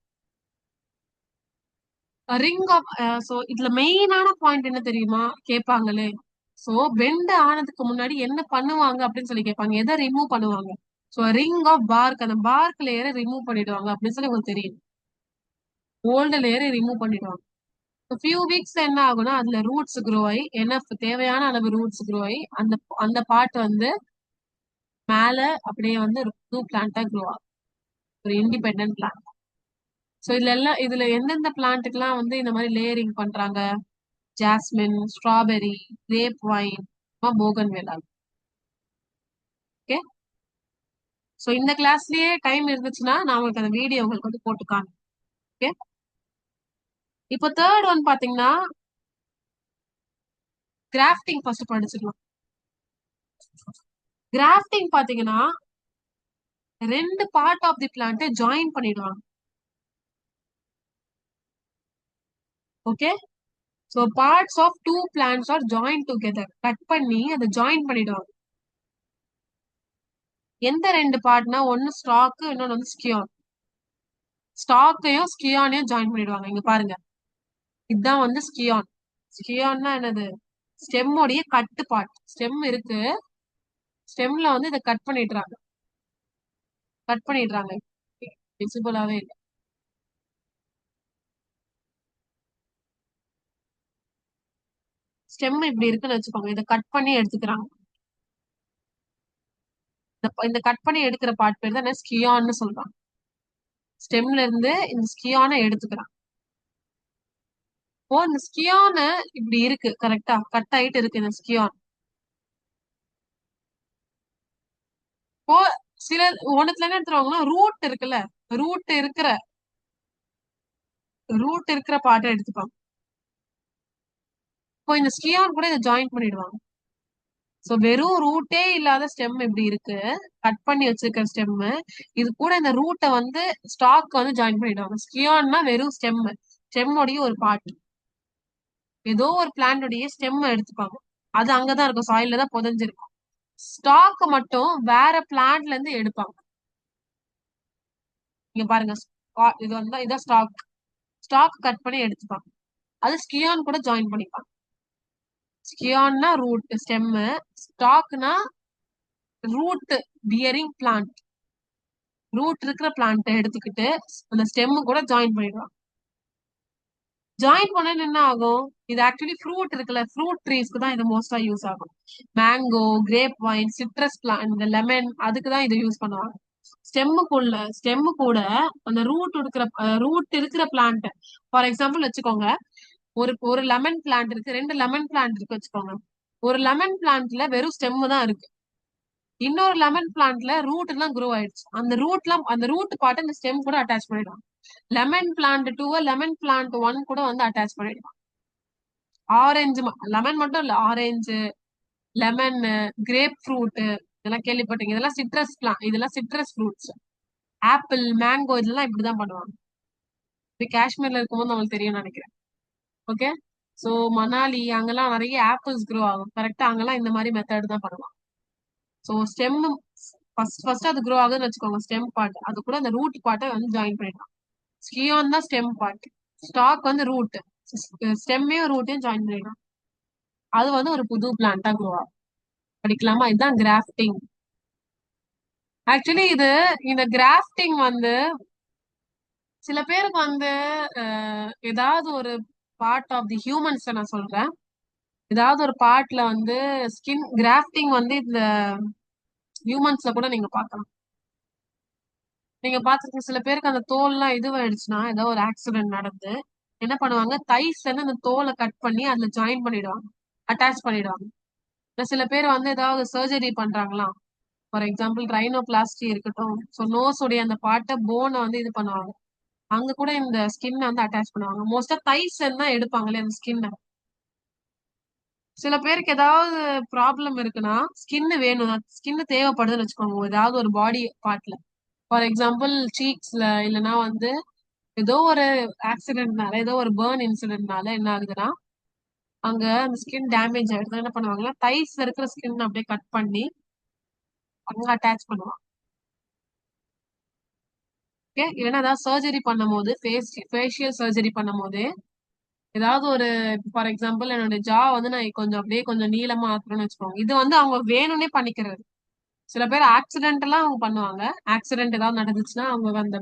ரிங் ஆஃப், சோ இதுல மெயினான பாயிண்ட் என்ன தெரியுமா கேட்பாங்களே, சோ பெண்ட் ஆனதுக்கு முன்னாடி என்ன பண்ணுவாங்க அப்படின்னு சொல்லி கேட்பாங்க, எதை ரிமூவ் பண்ணுவாங்க. சோ ரிங் ஆஃப் பார்க், அந்த பார்க் லேயரை ரிமூவ் பண்ணிடுவாங்க அப்படின்னு சொல்லி உங்களுக்கு தெரியும். ஓல்டு லேயரை ரிமூவ் பண்ணிடுவாங்க. ஃபியூ வீக்ஸ் என்ன ஆகும்னா அதுல ரூட்ஸ் க்ரோ ஆகி, என்ன தேவையான அளவு ரூட்ஸ் க்ரோ ஆகி அந்த அந்த பார்ட் வந்து மேல அப்படியே வந்து புது பிளான்டா க்ரோ ஆகும், ஒரு இண்டிபெண்டன்ட் பிளான்ட். ஸோ இதுல எந்தெந்த பிளான்ட்டுக்கெல்லாம் வந்து இந்த மாதிரி லேயரிங் பண்றாங்க, jasmine, strawberry, grape vine, bougainvillea. Okay, so இந்த கிளாஸ்லயே டைம் இருந்துச்சுன்னா நான் உங்களுக்கு அந்த வீடியோ உங்களுக்கு வந்து போட்டுக்காங்க. ஓகே, இப்போ தேர்ட் ஒன் பாத்தீங்கன்னா கிராஃப்டிங் ஃபர்ஸ்ட் படிச்சிடலாம். கிராஃப்டிங் பாத்தீங்கன்னா ரெண்டு part of the plant join பண்ணிடுவாங்க. Okay, so parts of two plants are join together, cut பண்ணி அதை ஜாயின் பண்ணிடுவாங்க. எந்த ரெண்டு பார்ட்னா, ஒன்னு ஸ்டாக், இன்னொன்னு வந்து ஸ்கியான். ஸ்டாக்கையும் ஸ்கியானையும் ஜாயின் பண்ணிடுவாங்க. இங்க பாருங்க, இதுதான் வந்து ஸ்கியான். ஸ்கியான்னா என்னது, ஸ்டெம்மோடைய கட்டு பார்ட். ஸ்டெம் இருக்கு, ஸ்டெம்ல வந்து இதை கட் பண்ணிடுறாங்க, விசிபிளாவே இல்லை. ஸ்டெம் இப்படி இருக்குன்னு வச்சுக்கோங்க, இதை கட் பண்ணி எடுத்துக்கிறாங்க. இந்த கட் பண்ணி எடுக்கிற பார்ட் பேர் தான் ஸ்கியான்னு சொல்றாங்க. ஸ்டெம்ல இருந்து இந்த ஸ்கியானை எடுத்துக்கிறாங்க. ஓ, இந்த ஸ்கியான் இப்படி இருக்கு, கரெக்டா கட் ஆயிட்டு இருக்கு இந்த ஸ்கியான். இப்போ சில ஒண்ணுத்துல என்ன எடுத்துருவாங்கன்னா, ரூட் இருக்கிற ரூட் இருக்கிற பார்ட்டை எடுத்துப்பாங்க. இப்போ இந்த ஸ்கியான் கூட இதை ஜாயின் பண்ணிடுவாங்க. சோ வெறும் ரூட்டே இல்லாத ஸ்டெம் இப்படி இருக்கு, கட் பண்ணி வச்சிருக்கிற ஸ்டெம், இது கூட இந்த ரூட்டை வந்து ஸ்டாக் வந்து ஜாயின் பண்ணிடுவாங்க. ஸ்கியான்னா வெறும் ஸ்டெம், ஸ்டெம்மோடைய ஒரு பார்ட். ஏதோ ஒரு பிளான்டோடைய ஸ்டெம் எடுத்துப்பாங்க. அது அங்கதான் இருக்கும், சாயில்ல தான் புதைஞ்சிருக்கும். ஸ்டாக் மட்டும் வேற பிளான்ட்ல இருந்து எடுப்பாங்க. இங்க பாருங்க, இது வந்து இதான் ஸ்டாக். ஸ்டாக் கட் பண்ணி எடுத்துப்பாங்க. அது ஸ்கியான் கூட ஜாயின் பண்ணிப்பாங்க. ஸ்கியான்னா ரூட் ஸ்டெம், ஸ்டாக்னா ரூட் பியரிங் பிளான்ட். ரூட் இருக்கிற பிளான்ட் எடுத்துக்கிட்டு அந்த ஸ்டெம் கூட ஜாயின் பண்ணிடுவாங்க. ஜாயின் பண்ண என்ன ஆகும்? இது ஆக்சுவலி ஃப்ரூட் இருக்குல்ல, ஃப்ரூட் ட்ரீஸ்க்கு தான் இது மோஸ்டா யூஸ் ஆகும். Mango, grape vine, citrus plant, lemon, அதுக்கு தான் இது யூஸ் பண்ணுவாங்க. ஸ்டெம்மு கூட அந்த ரூட் இருக்கிற பிளான்ட். ஃபார் எக்ஸாம்பிள் வச்சுக்கோங்க, ஒரு ஒரு லெமன் பிளான்ட் இருக்கு, 2 லெமன் பிளான்ட் இருக்கு வச்சுக்கோங்க. ஒரு லெமன் பிளான்ட்ல வெறும் ஸ்டெம் தான் இருக்கு. இன்னொரு லெமன் பிளான்ட்ல ரூட் எல்லாம் க்ரோ ஆயிடுச்சு. அந்த ரூட் பார்ட் இந்த ஸ்டெம் கூட அட்டாச் பண்ணிடுவாங்க. லெமன் பிளான்ட் 2 லெமன் பிளான்ட் 1 கூட வந்து அட்டாச் பண்ணிடுவாங்க. ஆரஞ்சு, லெமன் மட்டும் இல்ல, ஆரஞ்சு, லெமன், கிரேப் ஃப்ரூட், இதெல்லாம் கேள்விப்பட்டீங்க. இதெல்லாம் சிட்ரஸ் ஃப்ரூட்ஸ். ஆப்பிள், மேங்கோ, இதெல்லாம் இப்படிதான் பண்ணுவாங்க. இது காஷ்மீர்ல இருக்கும்போது நம்மளுக்கு தெரியும் நினைக்கிறேன். ஓகே. சோ மணாலி அங்கெல்லாம் நிறைய ஆப்பிள்ஸ் க்ரோ ஆகும். கரெக்டா அங்கெல்லாம் இந்த மாதிரி மெத்தட் தான் பண்ணுவாங்க. சோ ஸ்டெம் ஃபர்ஸ்ட் அது க்ரோ ஆகுதுன்னு வச்சுக்கோங்க, ஸ்டெம் பார்ட். அது கூட அந்த ரூட் பார்ட்டை வந்து ஜாயின் பண்ணிடலாம். ஸ்கியோன் தான் ஸ்டெம் பார்ட், ஸ்டாக் வந்து ரூட். ஸ்டெம்மையும் ரூட்டையும் ஜாயின் பண்ணிடலாம். அது வந்து ஒரு புது பிளான்ட்டா க்ரோ ஆகும். படிக்கலாமா? இதுதான் கிராஃப்டிங். ஆக்சுவலி இந்த கிராஃப்டிங் வந்து சில பேருக்கு வந்து ஏதாவது ஒரு பார்ட் ஆஃப் தி ஹியூமன்ஸ் நான் சொல்றேன். ஏதாவது ஒரு பார்ட்ல வந்து ஸ்கின் கிராஃப்டிங் வந்து இந்த ஹியூமன்ஸ்ல கூட நீங்க பார்க்கலாம். நீங்க பார்த்துருக்க சில பேருக்கு அந்த தோல்லாம் இதுவாயிடுச்சுன்னா, ஏதோ ஒரு ஆக்சிடென்ட் நடந்து என்ன பண்ணுவாங்க, தைஸ்ல இருந்து அந்த தோலை கட் பண்ணி அதுல ஜாயின் பண்ணிடுவாங்க, அட்டாச் பண்ணிடுவாங்க. இல்ல சில பேர் வந்து ஏதாவது சர்ஜரி பண்றாங்களாம். ஃபார் எக்ஸாம்பிள் ரைனோபிளாஸ்டி இருக்கட்டும். ஸோ நோஸ் உடைய அந்த பார்ட்டை போனை வந்து இது பண்ணுவாங்க. அங்க கூட இந்த ஸ்கின் வந்து அட்டாச் பண்ணுவாங்க. மோஸ்டா தைஸ் தான் எடுப்பாங்களே அந்த ஸ்கின்னை. சில பேருக்கு ஏதாவது ப்ராப்ளம் இருக்குன்னா ஸ்கின் வேணும், ஸ்கின் தேவைப்படுதுன்னு வச்சுக்கோங்க, ஏதாவது ஒரு பாடி பார்ட்ல. ஃபார் எக்ஸாம்பிள் சீக்ஸ்ல, இல்லைன்னா வந்து ஏதோ ஒரு ஆக்சிடென்ட்னால, ஏதோ ஒரு பேர்ன் இன்சிடென்ட்னால என்ன ஆகுதுன்னா அங்க அந்த ஸ்கின் டேமேஜ் ஆயிடுது. என்ன பண்ணுவாங்கன்னா தைஸ்ல இருக்கிற ஸ்கின் அப்படியே கட் பண்ணி அங்க அட்டாச் பண்ணுவாங்க. ஓகே. இல்லைன்னா ஏதாவது சர்ஜரி பண்ணும் போது, ஃபேஷியல் சர்ஜரி பண்ணும் போது, ஏதாவது ஒரு ஃபார் எக்ஸாம்பிள் என்னோட ஜா வந்து நான் கொஞ்சம் அப்படியே கொஞ்சம் நீளமா ஆக்கணும்னு வச்சுக்கோங்க, இது வந்து அவங்க வேணும்னே பண்ணிக்கிறது. சில பேர் ஆக்சிடென்ட் எல்லாம் அவங்க பண்ணுவாங்க. ஆக்சிடென்ட் ஏதாவது நடந்துச்சுன்னா அவங்க அந்த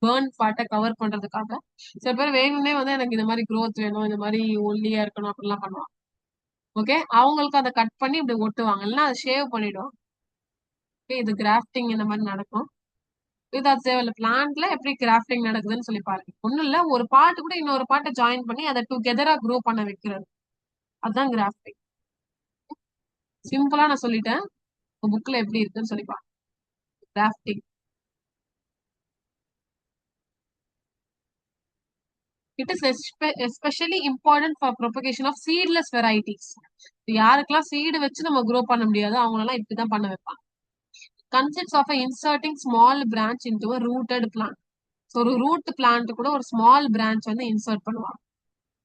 பேர்ன் பார்ட்டை கவர் பண்றதுக்காக சில பேர் வேணும்னே வந்து எனக்கு இந்த மாதிரி growth வேணும், இந்த மாதிரி ஒல்லியா இருக்கணும் அப்படிலாம் பண்ணுவாங்க. ஓகே. அவங்களுக்கு அதை கட் பண்ணி இப்படி ஒட்டுவாங்க, இல்லைன்னா அதை ஷேவ் பண்ணிடுவாங்க. ஓகே. இது கிராஃப்டிங் இந்த மாதிரி நடக்கும். வித்வுட் சேவல் பிளான்ட்ல எப்படி கிராஃப்டிங் நடக்குதுன்னு சொல்லி பாருங்க. ஒண்ணும் இல்ல, ஒரு பார்ட் கூட இன்னொரு பார்ட்டை ஜாயின் பண்ணி அதை டுகெதரா க்ரோ பண்ண வைக்கிறது. அதுதான் கிராஃப்டிங். சிம்பிளா நான் சொல்லிட்டேன். புக்ல எப்படி இருக்குன்னு சொல்லி பாருங்க. Grafting. It is especially important for propagation of seedless varieties. யாருக்கெல்லாம் சீடு வச்சு நம்ம க்ரோ பண்ண முடியாது அவங்களெல்லாம் இப்படிதான் பண்ண வைப்பாங்க. Consists of inserting small branch into a rooted plant. So ஒரு ரூட் பிளான்ட் கூட ஒரு ஸ்மால் பிரான்ச் வந்து இன்சர்ட் பண்ணுவாங்க.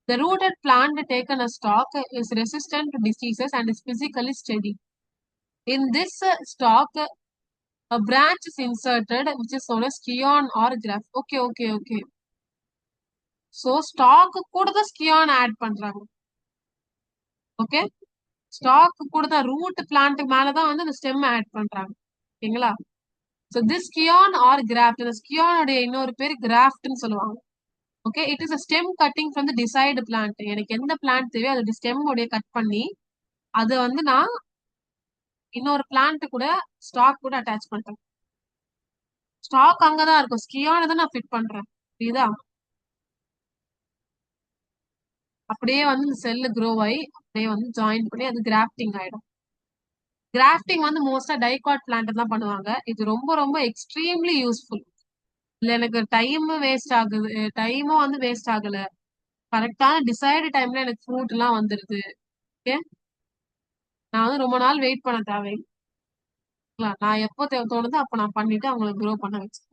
The rooted plant taken as stock is resistant to diseases and is physically steady. In this stock, a branch is inserted, which is known as scion or graft. Okay, okay, okay. So stock கூட தான் scion add பண்றாங்க. Okay. Stock கூட தான் root plant மேலதான் வந்து இந்த stem add பண்றாங்க. ஓகேங்களா? So this scion or graft, இந்த scion உடைய இன்னொரு பேர் கிராஃப்ட்னு சொல்லுவாங்க. Okay. It is a stem cutting from the desired plant. எனக்கு எந்த பிளான்ட் தேவையோ அதோட ஸ்டெம் உடைய கட் பண்ணி அதை வந்து நான் இன்னொரு பிளான்ட் கூட ஸ்டாக் கூட அட்டாச் பண்றேன். ஸ்டாக் அங்கதான் இருக்கும், ஸ்கியான் தான் நான் ஃபிட் பண்றேன். புரியுதா? அப்படியே வந்து இந்த செல்லு க்ரோ ஆகி அப்படியே வந்து ஜாயின் பண்ணி அது கிராஃப்டிங் ஆயிடும். கிராஃப்டிங் வந்து மோஸ்டா டைகாட் பிளான்ட் தான் பண்ணுவாங்க. இது ரொம்ப ரொம்ப எக்ஸ்ட்ரீம்லி யூஸ்ஃபுல். இல்ல எனக்கு டைமும் வேஸ்ட் ஆகுது, டைமும் வந்து வேஸ்ட் ஆகல, கரெக்டான டிசைடு டைம்ல எனக்கு ஃப்ரூட் எல்லாம் வந்துருது. ஓகே. நான் வந்து ரொம்ப நாள் வெயிட் பண்ண தேவையில்லை. நான் எப்போ தோணுதோ அப்ப நான் பண்ணிட்டு அவங்களுக்கு க்ரோ பண்ண வச்சேன்.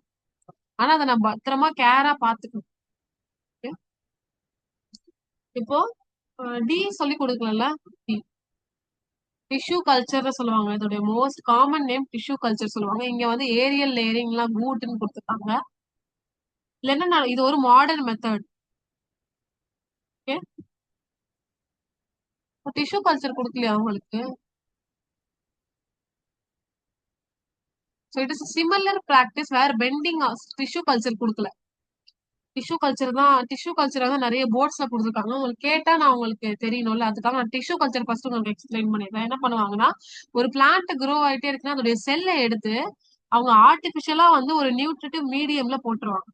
ஆனா அதை நான் பத்திரமா கேரா பாத்துக்கணும். இப்போ டி சொல்லி கொடுக்கல. டிஷ்யூ கல்ச்சர் சொல்லுவாங்க. இதோட most common name tissue culture சொல்லுவாங்க. இங்க வந்து ஏரியல் லேயரிங் எல்லாம் கூட்னு கொடுத்துருக்காங்க. இல்லைன்னா இது ஒரு modern method. Okay, tissue culture கொடுக்கலையா உங்களுக்கு? So it is similar practice where pending tissue culture கொடுக்கல. டிஷ்யூ கல்ச்சர் வந்து நிறைய போர்ட்ஸ்ல கொடுத்துருக்காங்க. உங்களுக்கு கேட்டா நான் உங்களுக்கு தெரியணும்ல, அதுக்காக நான் டிஷ்யூ கல்ச்சர் ஃபர்ஸ்ட் உங்களுக்கு எக்ஸ்பிளைன் பண்ணிடுறேன். என்ன பண்ணுவாங்கன்னா, ஒரு பிளான்ட் க்ரோ ஆயிட்டே இருக்குன்னா அதோடைய செல்லை எடுத்து அவங்க ஆர்டிபிஷியலா வந்து ஒரு நியூட்ரிட்டிவ் மீடியம்ல போட்டுருவாங்க.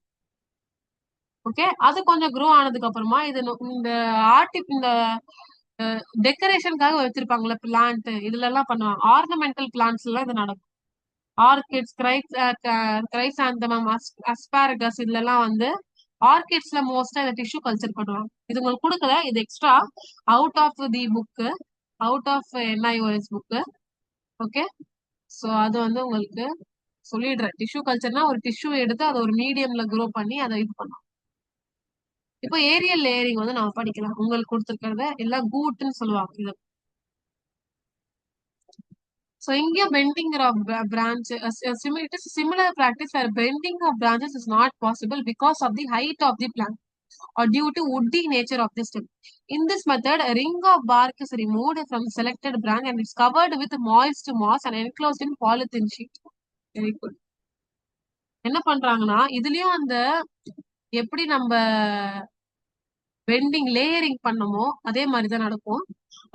ஓகே, அது கொஞ்சம் க்ரோ ஆனதுக்கு அப்புறமா இந்த இந்த டெக்கரேஷனுக்காக வச்சிருப்பாங்கல்ல பிளான்ட், இதுல எல்லாம் பண்ணுவாங்க. ஆர்னமெண்டல் பிளான்ட்ஸ் எல்லாம் இது நடக்கும். ஆர்கிட்ஸ், கிரைசாந்தமம், அஸ்பாரகஸ் இதுல எல்லாம் வந்து ஆர்கிட்ஸ்ல மோஸ்டா இந்த டிஷ்யூ கல்ச்சர் பண்ணுவாங்க. இது உங்களுக்கு கொடுக்கல, இது extra out of the book, out of NIOS book. Okay, so அது வந்து உங்களுக்கு சொல்லிடுறேன். டிஷ்யூ கல்ச்சர்னா ஒரு டிஷ்யூ எடுத்து அதை ஒரு மீடியம்ல க்ரோ பண்ணி அதை இது பண்ணும். இப்போ ஏரியல் லேயரிங் வந்து நம்ம படிக்கலாம். உங்களுக்கு கொடுத்துருக்கிறத எல்லாம் கூட்டுன்னு சொல்லுவாங்க இது. So இங்க bending of branch, it is a similar practice where bending of branches is not possible because of the height of the plant or due to woody nature of the stem. In this method, a ring of bark is removed from the selected branch and it's covered with moist moss and enclosed in polythene sheet. Very good. என்ன பண்றாங்கன்னா, இதுலயும் அந்த எப்படி நம்ம bending layering பண்ணமோ அதே மாதிரிதான் நடக்கும்.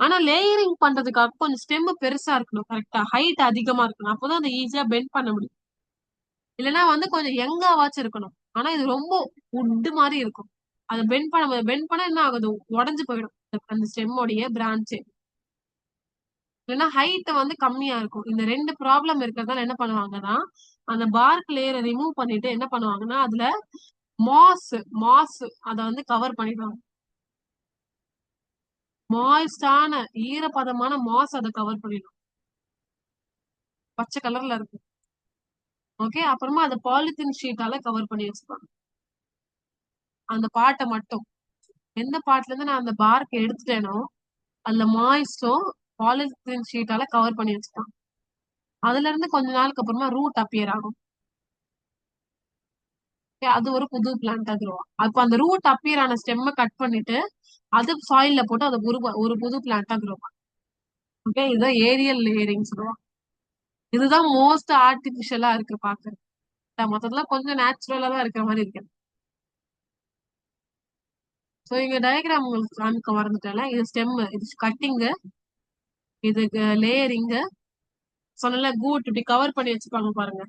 ஆனா லேயரிங் பண்றதுக்காக கொஞ்சம் ஸ்டெம் பெருசா இருக்கணும், கரெக்டா ஹைட் அதிகமா இருக்கணும். அப்போதான் அதை ஈஸியா பெண்ட் பண்ண முடியும். இல்லைன்னா வந்து கொஞ்சம் யங்காவாச்சும் இருக்கணும். ஆனா இது ரொம்ப உட் மாதிரி இருக்கும். அதை பெண்ட் பண்ண என்ன ஆகுது, உடஞ்சு போயிடும் அந்த ஸ்டெம்மோடைய பிரான்ச்சு. இல்லைன்னா ஹைட் வந்து கம்மியா இருக்கும். இந்த ரெண்டு ப்ராப்ளம் இருக்கிறதால என்ன பண்ணுவாங்கன்னா, அந்த பார்க் லேயரை ரிமூவ் பண்ணிட்டு என்ன பண்ணுவாங்கன்னா, அதுல மாஸ் மாஸ் அதை வந்து கவர் பண்ணிடுவாங்க. மாய்ஸ்டான ஈரப்பதமான மாஸ் அதை கவர் பண்ணிடும். பச்சை கலர்ல இருக்கும். ஓகே, அப்புறமா அதை பாலித்தீன் ஷீட்டால கவர் பண்ணி வச்சுப்பாங்க. அந்த பாட்டை மட்டும், எந்த பாட்டுல இருந்து நான் அந்த பார்க் எடுத்துட்டேனோ அதுல மாய்ஸ்டும் பாலித்தீன் ஷீட்டால கவர் பண்ணி வச்சுப்பாங்க. அதுல இருந்து கொஞ்ச நாளுக்கு அப்புறமா ரூட் அப்பியர் ஆகும். அது ஒரு புது பிளான்ட் ஆகிருவோம். அப்ப அந்த ரூட் அப்பியர் ஆன ஸ்டெம்மை கட் பண்ணிட்டு அது சாயில்ல போட்டு அது ஒரு புது பிளான்ட் ஆகிருவோம். ஓகே, இதுதான் ஏரியல் லேயரிங் சொல்லுவாங்க. இதுதான் மோஸ்ட் ஆர்டிபிஷியலா இருக்கு பாக்குறது. மொத்தத்துல கொஞ்சம் நேச்சுரலா தான் இருக்கிற மாதிரி இருக்கு. சோ இங்க டயக்ராம் உங்களுக்கு காமிக்க மறந்துட்டேன்ல. இது ஸ்டெம், இது கட்டிங்கு, இதுக்கு லேயரிங்கு சொன்னல, கூட் இப்படி கவர் பண்ணி வச்சுப்பாங்க பாருங்க.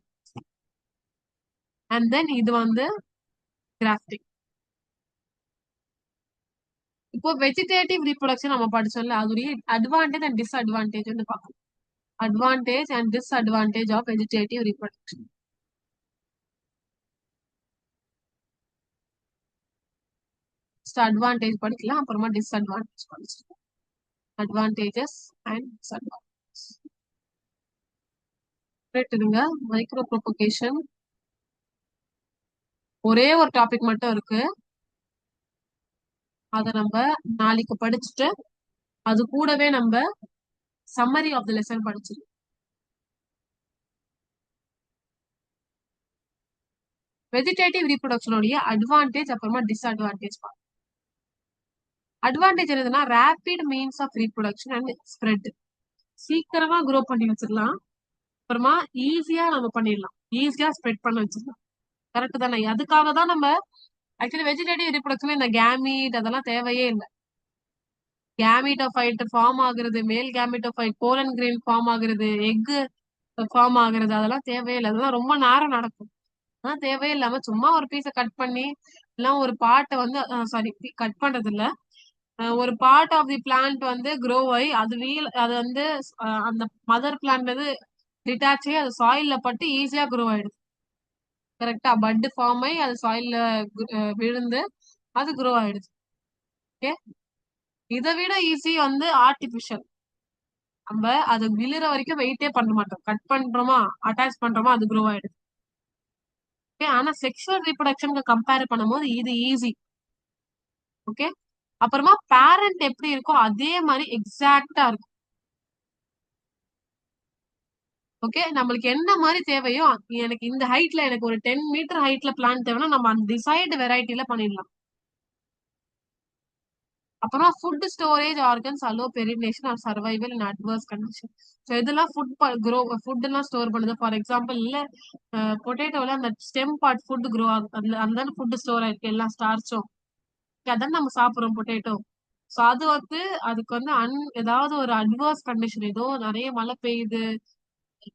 அண்ட் தென் இது வந்து கிராஃப்டிங். இப்போ வெஜிடேட்டிவ் ரீப்ரொடக்ஷன் நம்ம படிச்சோம்ல, அதோடைய அட்வான்டேஜ் அண்ட் டிஸ்அட்வான்டேஜ் வந்து பார்க்கணும். Advantage and disadvantage of vegetative reproduction. Advantage படிக்கலாம், அப்புறமா டிஸ்அட்வான்டேஜ் படிச்சிருக்கோம். Advantages and disadvantage. இருங்க, மைக்ரோ ப்ரோபகேஷன் ஒரே ஒரு டாபிக் மட்டும் இருக்கு. அதை நம்ம நாளைக்கு படிச்சுட்டு அது கூடவே நம்ம சம்மரி ஆஃப் த லெசன் படிச்சிருக்கோம். வெஜிடேட்டிவ் ரீப்ரொடக்ஷனுடைய அட்வான்டேஜ் அப்புறமா டிஸ்அட்வான்டேஜ். அட்வான்டேஜ் என்னதுன்னா, rapid means of reproduction and spread. சீக்கிரமா க்ரோ பண்ணி வச்சிடலாம், அப்புறமா ஈஸியா நம்ம பண்ணிடலாம், ஈஸியா ஸ்ப்ரெட் பண்ண வச்சிடலாம். கரெக்ட் தானே? அதுக்காக தான் நம்ம ஆக்சுவலி வெஜிடேட்டிவ் ரீப்ரொடக்ஷன் இந்த கேமீட் அதெல்லாம் தேவையே இல்லை. கேமீட்டோஃபைட் ஃபார்ம் ஆகுறது, மேல் கேமீட்டோஃபைட் போலன் கிரெயின் ஃபார்ம் ஆகுறது, எக் ஃபார்ம் ஆகுறது, அதெல்லாம் தேவையே இல்லை. அதெல்லாம் ரொம்ப நேரம் நடக்கும். அதான் தேவையே இல்லாம சும்மா ஒரு பீஸை கட் பண்ணி எல்லாம் ஒரு பார்ட்டை வந்து சாரி கட் பண்றது இல்ல, ஒரு பார்ட் ஆஃப் தி பிளான்ட் வந்து க்ரோ ஆகி அது வந்து அந்த மதர் பிளான்ட் வந்து டிட்டாச் ஆகி அது சாயில்ல பட்டு ஈஸியா க்ரோ ஆயிடுது. கரெக்டா, பட் ஃபார்ம் ஆகி அது சாயில்ல விழுந்து அது க்ரோ ஆயிடுது. ஓகே, இதை விட ஈஸி வந்து ஆர்டிபிஷியல். நம்ம அது விழுற வரைக்கும் வெயிட்டே பண்ண மாட்டோம், கட் பண்றோமா அட்டாச் பண்றோமா அது க்ரோ ஆயிடுது. ஓகே, ஆனா செக்ஷுவல் ரீப்ரொடக்ஷனுக்கு கம்பேர் பண்ணும்போது இது ஈஸி. ஓகே, அப்புறமா பேரண்ட் எப்படி இருக்கோ அதே மாதிரி எக்ஸாக்டா இருக்கும். ஓகே, நம்மளுக்கு என்ன மாதிரி தேவையோ, எனக்கு இந்த ஹைட்ல எனக்கு ஒரு 10 மீட்டர் ஹைட்ல பிளான் தேவைன்னா நம்ம அந்த டிசைடு வெரைட்டில பண்ணிடலாம். அப்புறம் food storage organs allow perennation or survival in adverse condition. So இதெல்லாம் ஃபுட் எல்லாம் ஸ்டோர் பண்ணுது. ஃபார் எக்ஸாம்பிள் இல்ல பொட்டேட்டோல அந்த ஸ்டெம் பார்ட் ஃபுட் க்ரோ ஆகும், அதுல அந்த ஃபுட் ஸ்டோர் ஆயிருக்கு எல்லா ஸ்டார்ச்சும். அதான் நம்ம சாப்பிடுறோம் பொட்டேட்டோ. ஸோ அது வந்து அதுக்கு வந்து ஏதாவது ஒரு அட்வர்ஸ் கண்டிஷன், ஏதோ நிறைய மழை பெய்யுது,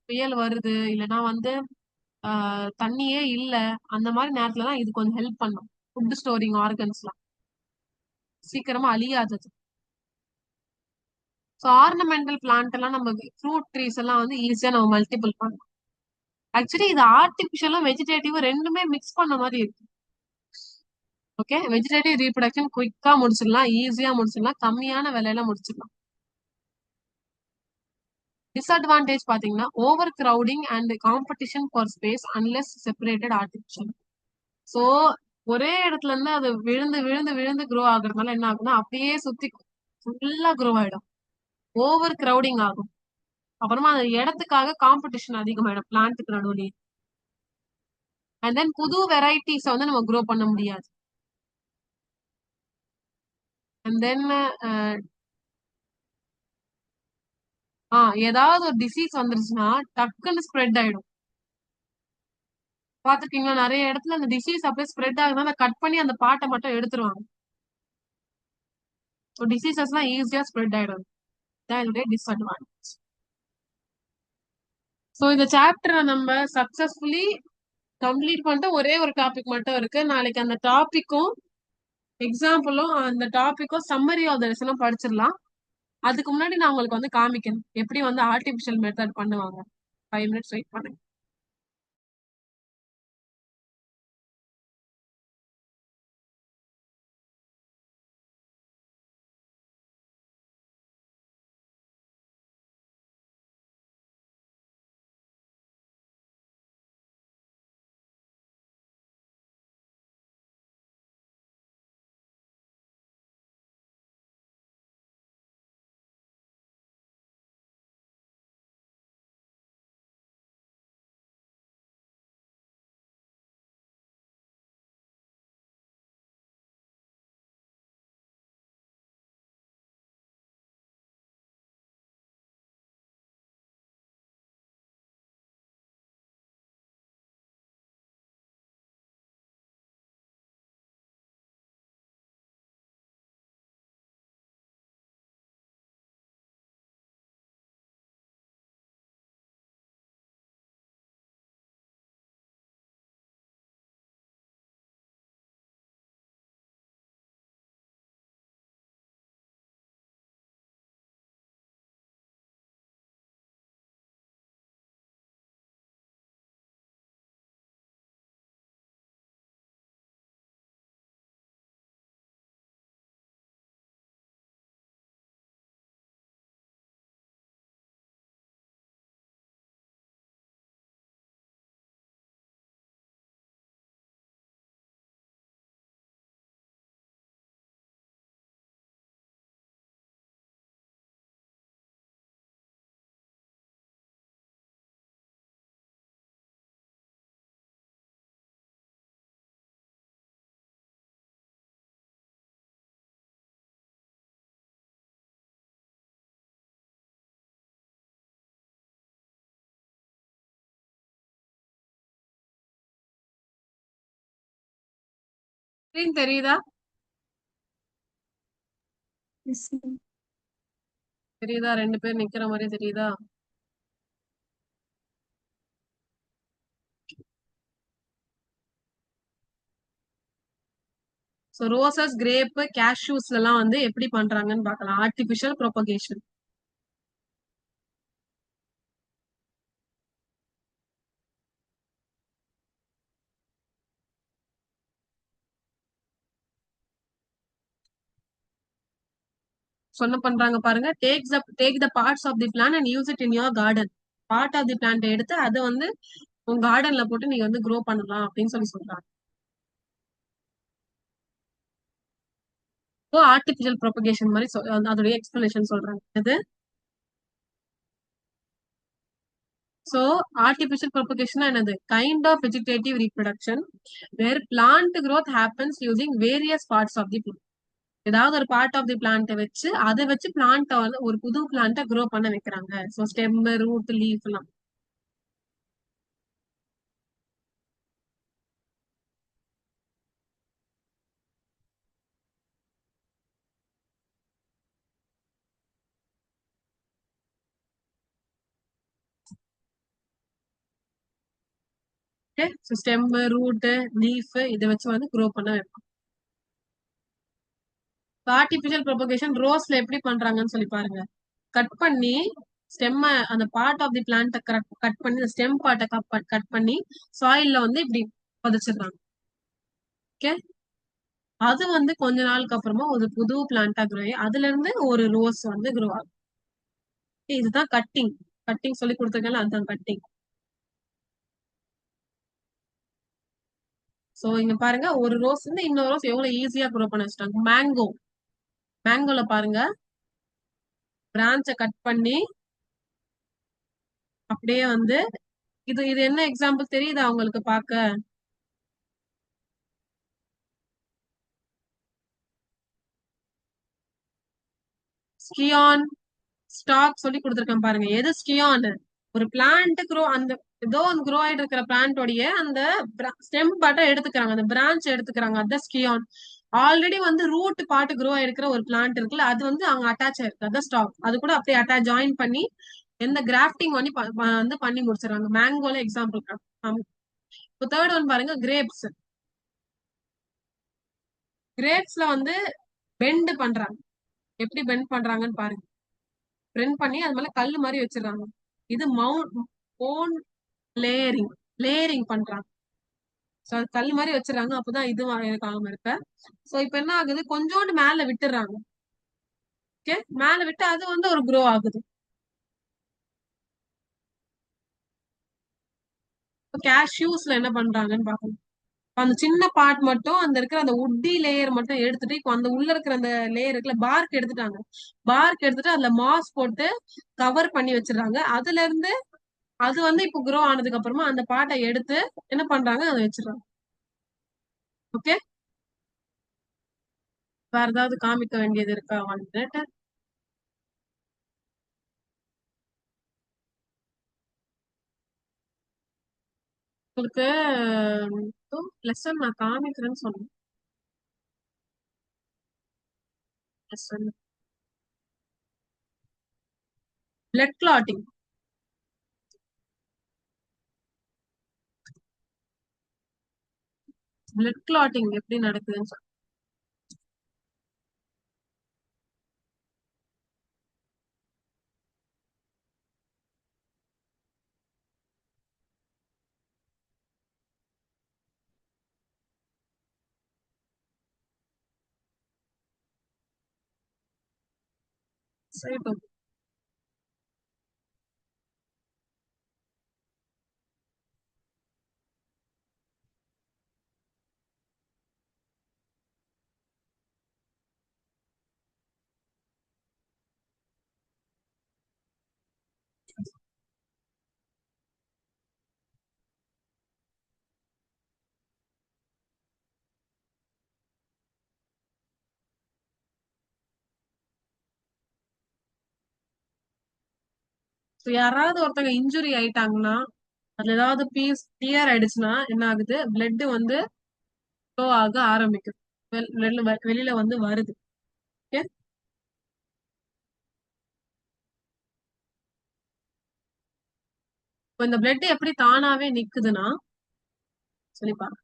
புயல் வருது, இல்லைன்னா வந்து தண்ணியே இல்ல, அந்த மாதிரி நேரத்துல தான் இது கொஞ்சம் ஹெல்ப் பண்ணும். ஃபுட் ஸ்டோரிங் ஆர்கன்ஸ்லாம் சீக்கிரமா அழியாதது. ஸோ ஆர்னமெண்டல் பிளான்ட் எல்லாம் நம்ம ஃப்ரூட் ட்ரீஸ் எல்லாம் வந்து ஈஸியா நம்ம மல்டிபிள் பண்ணலாம். ஆக்சுவலி இது ஆர்டிபிஷியலும் வெஜிடேட்டிவ் ரெண்டுமே மிக்ஸ் பண்ண மாதிரி இருக்கு. ஓகே, வெஜிடேட்டிவ் ரீப்ரொடக்ஷன் குயிக்கா முடிச்சிடலாம், ஈஸியா முடிச்சிடலாம், கம்மியான விலையில முடிச்சிடலாம். டிஸ்அட்வான்டேஜ் பாத்தீங்கன்னா over crowding and competition for space unless separated artificial. So ஒரே இடத்துல இருந்து அது விழுந்து விழுந்து விழுந்து க்ரோ ஆகுறதுனால என்ன ஆகும்னா அப்படியே சுத்தி ஃபுல்லா க்ரோ ஆயிடும், ஓவர் கிரௌடிங் ஆகும். அப்புறமா அந்த இடத்துக்காக காம்படிஷன் அதிகமாயிடும் பிளான்ட்டுக்கு நடுவுலயே. அண்ட் தென் புது வெரைட்டிஸ் வந்து நம்ம க்ரோ பண்ண முடியாது. அண்ட் தென் ஏதாவது ஒரு டிசீஸ் வந்துருச்சுன்னா டக்குன்னு ஸ்ப்ரெட் ஆயிடும். பாத்துருக்கீங்களா, நிறைய இடத்துல அந்த டிசீஸ் அப்படியே ஸ்ப்ரெட் ஆகுதுன்னா கட் பண்ணி அந்த பாட்டை மட்டும் எடுத்துருவாங்க. ஸோ டிசீசஸ் எல்லாம் ஈஸியா ஸ்ப்ரெட் ஆயிடும். தான் இதோட டிஸ்அட்வான்டேஜ். ஸோ இந்த சாப்டரை நம்ம சக்சஸ்ஃபுல்லி கம்ப்ளீட் பண்ணிட்டு ஒரே ஒரு டாபிக் மட்டும் இருக்கு. நாளைக்கு அந்த டாபிக்கும் எக்ஸாம்பிளும் அந்த டாபிக்கும் சம்மரி ஆஃப் த லெசனும் படிச்சிடலாம். அதுக்கு முன்னாடி நான் உங்களுக்கு வந்து காமிக்கணும் எப்படி வந்து ஆர்டிபிஷியல் மெத்தட் பண்ணுவாங்க. 5 minutes வெயிட் பண்ணுங்க. ஸ்கிரீன் தெரியுதா? தெரியுதா? 2 பேர் நிக்கிற மாதிரி தெரியுதா? ஸோ ரோசஸ், கிரேப், கேஷ்யூஸ்ல எல்லாம் வந்து எப்படி பண்றாங்கன்னு பார்க்கலாம். Artificial propagation. சொன்ன பண்றாங்க பாருங்க. Take the parts of the plant and use it in your garden. Part of the plant எடுத்து அதை வந்து உங்க கார்டன்ல போட்டு நீங்க வந்து க்ரோ பண்ணலாம் அப்படின்னு சொல்லி சொல்றாங்க. ஆர்டிபிஷியல் ப்ரொபகேஷன் மாதிரி அதோடைய எக்ஸ்பிளனேஷன் சொல்றாங்க இது. So, artificial propagation என்னது? Kind of vegetative reproduction where plant growth happens using various parts of the plant. ஏதாவது ஒரு பார்ட் ஆஃப் தி பிளான்ட் வச்சு அதை வச்சு பிளான்ட் வந்து ஒரு புது பிளான்ட்ட க்ரோ பண்ண வைக்கிறாங்க. ஸோ ஸ்டெம், ரூட், லீஃப் எல்லாம். Okay, so stem, root, leaf இதை வச்சு வந்து க்ரோ பண்ண வைப்பாங்க. ஆர்டிபிஷியல் ப்ரொபகேஷன் ரோஸ்ல எப்படி பண்றாங்கன்னு சொல்லி பாருங்க. கட் பண்ணி ஸ்டெம்ம, அந்த part of the plant cut பண்ணி ஸ்டெம் பார்ட்டை கட் பண்ணி சாயில்ல வந்து இப்படி புதைச்சிடுறாங்க. ஓகே, அது வந்து கொஞ்ச நாளுக்கு அப்புறமா ஒரு புது பிளான்டா க்ரோ ஆகி அதுல இருந்து ஒரு ரோஸ் வந்து க்ரோ ஆகும். இதுதான் கட்டிங். கட்டிங் சொல்லி கொடுத்துருக்கல, அதுதான் கட்டிங். சோ இங்க பாருங்க, ஒரு ரோஸ் இருந்து இன்னொரு ரோஸ் எவ்வளவு ஈஸியா க்ரோ பண்ண வச்சுட்டாங்க. மேங்கோல பாருங்க, பிரான்ச்சை கட் பண்ணி அப்படியே வந்து இது இது என்ன எக்ஸாம்பிள் தெரியுதா உங்களுக்கு பார்க்க? ஸ்கியான், ஸ்டாக் சொல்லி கொடுத்துருக்கேன் பாருங்க. எது ஸ்கியான்? ஒரு பிளான்ட் க்ரோ, அந்த ஏதோ அந்த க்ரோ ஆயிட்டு இருக்கிற பிளான்டோடைய அந்த ஸ்டெம் பார்ட்டை எடுத்துக்கிறாங்க, அந்த பிரான்ச் எடுத்துக்கிறாங்க, அதான் ஸ்கியான். ஆல்ரெடி வந்து ரூட் பார்ட் க்ரோ ஆயிருக்கிற ஒரு பிளான்ட் இருக்குல்ல, அது வந்து அங்க அட்டாச் ஆயிருக்கு, அதான் ஸ்டாக். அது கூட அப்படியே அட்டாச் ஜாயின் பண்ணி எந்த கிராஃப்டிங் பண்ணி வந்து பண்ணி முடிச்சிடறாங்க. மேங்கோல எக்ஸாம்பிள். இப்போ தேர்ட் ஒன் பாருங்க, கிரேப்ஸ். கிரேப்ஸ்ல வந்து பெண்ட் பண்றாங்க. எப்படி பெண்ட் பண்றாங்கன்னு பாருங்க. பெண்ட் பண்ணி அது மேல கல்லு மாதிரி வச்சிடறாங்க. இது மவுண்ட் லேயரிங். லேயரிங் பண்றாங்க. சோ அது கல் மாதிரி வச்சிடறாங்க, அப்பதான் இது ஆகாம இருக்க. சோ இப்ப என்ன ஆகுது, கொஞ்சோண்டு மேல விட்டுறாங்க. ஓகே, மேல விட்டு அது வந்து ஒரு க்ரோ ஆகுது. கேஷ்யூஸ்ல என்ன பண்றாங்கன்னு பாக்கணும். அந்த சின்ன பார்ட் மட்டும், அந்த இருக்கிற அந்த உட்டி லேயர் மட்டும் எடுத்துட்டு, இப்போ அந்த உள்ள இருக்கிற அந்த லேயர் இருக்குல்ல, பார்க் எடுத்துட்டாங்க. பார்க் எடுத்துட்டு அதுல மாஸ் போட்டு கவர் பண்ணி வச்சிடறாங்க. அதுல இருந்து அது வந்து இப்போ க்ரோ ஆனதுக்கு அப்புறமா அந்த பார்ட்டை எடுத்து என்ன பண்றாங்க, அதை வச்சிடறாங்க. ஓகே, வேற ஏதாவது காமிக்க வேண்டியது இருக்கா வந்துட்டு? உங்களுக்கு லெசன் நான் காமிக்கிறேன்னு சொன்னேன். Lesson blood clotting. Blood clotting எப்படி நடக்குதுன்னு சொல்லி செய்யட்டும். So, யாராவது ஒருத்தங்க இன்ஜுரி ஆயிட்டாங்கன்னா, அதுல ஏதாவது பீஸ் டியர் ஆயிடுச்சுன்னா என்ன ஆகுது, பிளட் வந்து ஃப்ளோ ஆக ஆரம்பிக்குது. வெளியில வந்து வருது. ஓகே, இப்போ இந்த பிளட் எப்படி தானாவே நிக்குதுன்னா சொல்லிப்பாங்க.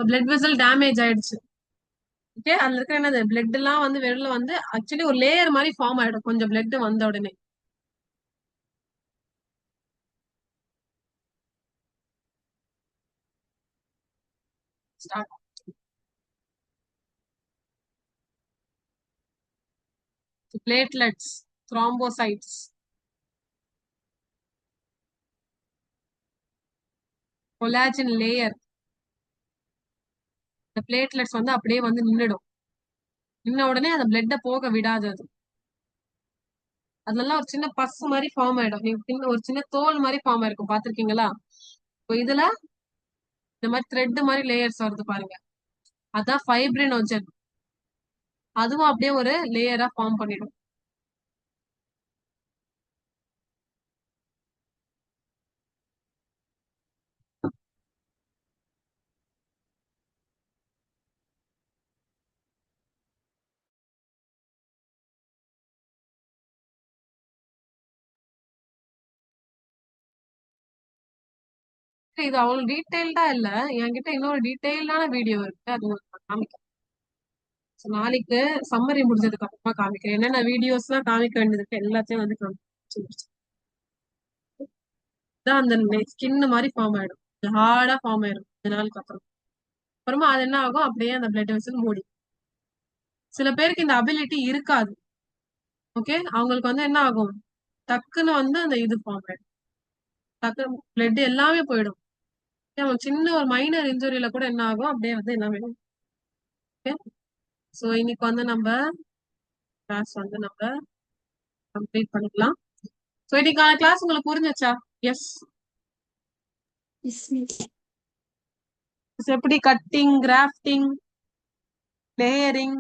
பிளட் வெசல் டேமேஜ் ஆயிடுச்சு. ஓகே, அதுல இருக்கிற என்னது, பிளட் எல்லாம் வந்து வெளில வந்து ஆக்சுவலி ஒரு லேயர் மாதிரி ஃபார்ம் ஆயிடும் கொஞ்சம் பிளட் வந்த உடனே. Start. Platelets, thrombocytes. Collagen layer, இந்த பிளேட்லெட்ஸ் வந்து அப்படியே வந்து நின்னுடும். நின்ன உடனே அந்த பிளட்ட போக விடாது அது. அதெல்லாம் ஒரு சின்ன பஸ் மாதிரி ஃபார்ம் ஆயிடும். நீங்க ஒரு சின்ன தோல் மாதிரி ஃபார்ம் ஆயிருக்கும், பாத்திருக்கீங்களா? இப்போ இதுல இந்த மாதிரி த்ரெட் மாதிரி லேயர்ஸ் வருது பாருங்க, அதான் ஃபைப்ரினோஜன். அதுவும் அப்படியே ஒரு லேயரா ஃபார்ம் பண்ணிடும். இது அவ்வளவு டீடைல்டா இல்ல, என்கிட்ட இன்னொரு டீடைல்டான வீடியோ இருக்கு, அது உங்களுக்கு நான் காமிக்கிறேன். So, நாளைக்கு சம்மரி முடிஞ்சதுக்கு அப்புறமா காமிக்கிறேன். என்னென்ன வீடியோஸ் எல்லாம் காமிக்க வேண்டியது இருக்கு எல்லாத்தையும் வந்து காமிச்சு. இதான் அந்த ஸ்கின் மாதிரி ஃபார்ம் ஆயிடும், ஹார்டா ஃபார்ம் ஆயிடும் கொஞ்ச நாளுக்கு அப்புறம். அப்புறமா அது என்ன ஆகும், அப்படியே அந்த பிளட் வெசல் மூடி. சில பேருக்கு இந்த அபிலிட்டி இருக்காது. ஓகே, அவங்களுக்கு வந்து என்ன ஆகும், டக்குன்னு வந்து அந்த இது ஃபார்ம் ஆயிடும், டக்குன்னு பிளட் எல்லாமே போயிடும். அவன் சின்ன ஒரு மைனர் இன்ஜுரியில கூட என்ன ஆகும், அப்படியே வந்து எல்லாமே. ஓகே, ஸோ இன்னைக்கு வந்து நம்ம கிளாஸ் வந்து நம்ம கம்ப்ளீட் பண்ணிக்கலாம். ஸோ இன்னைக்கான கிளாஸ் உங்களுக்கு புரிஞ்சுச்சா? எஸ். Yes, miss. எப்படி கட்டிங், கிராஃப்டிங், லேயரிங்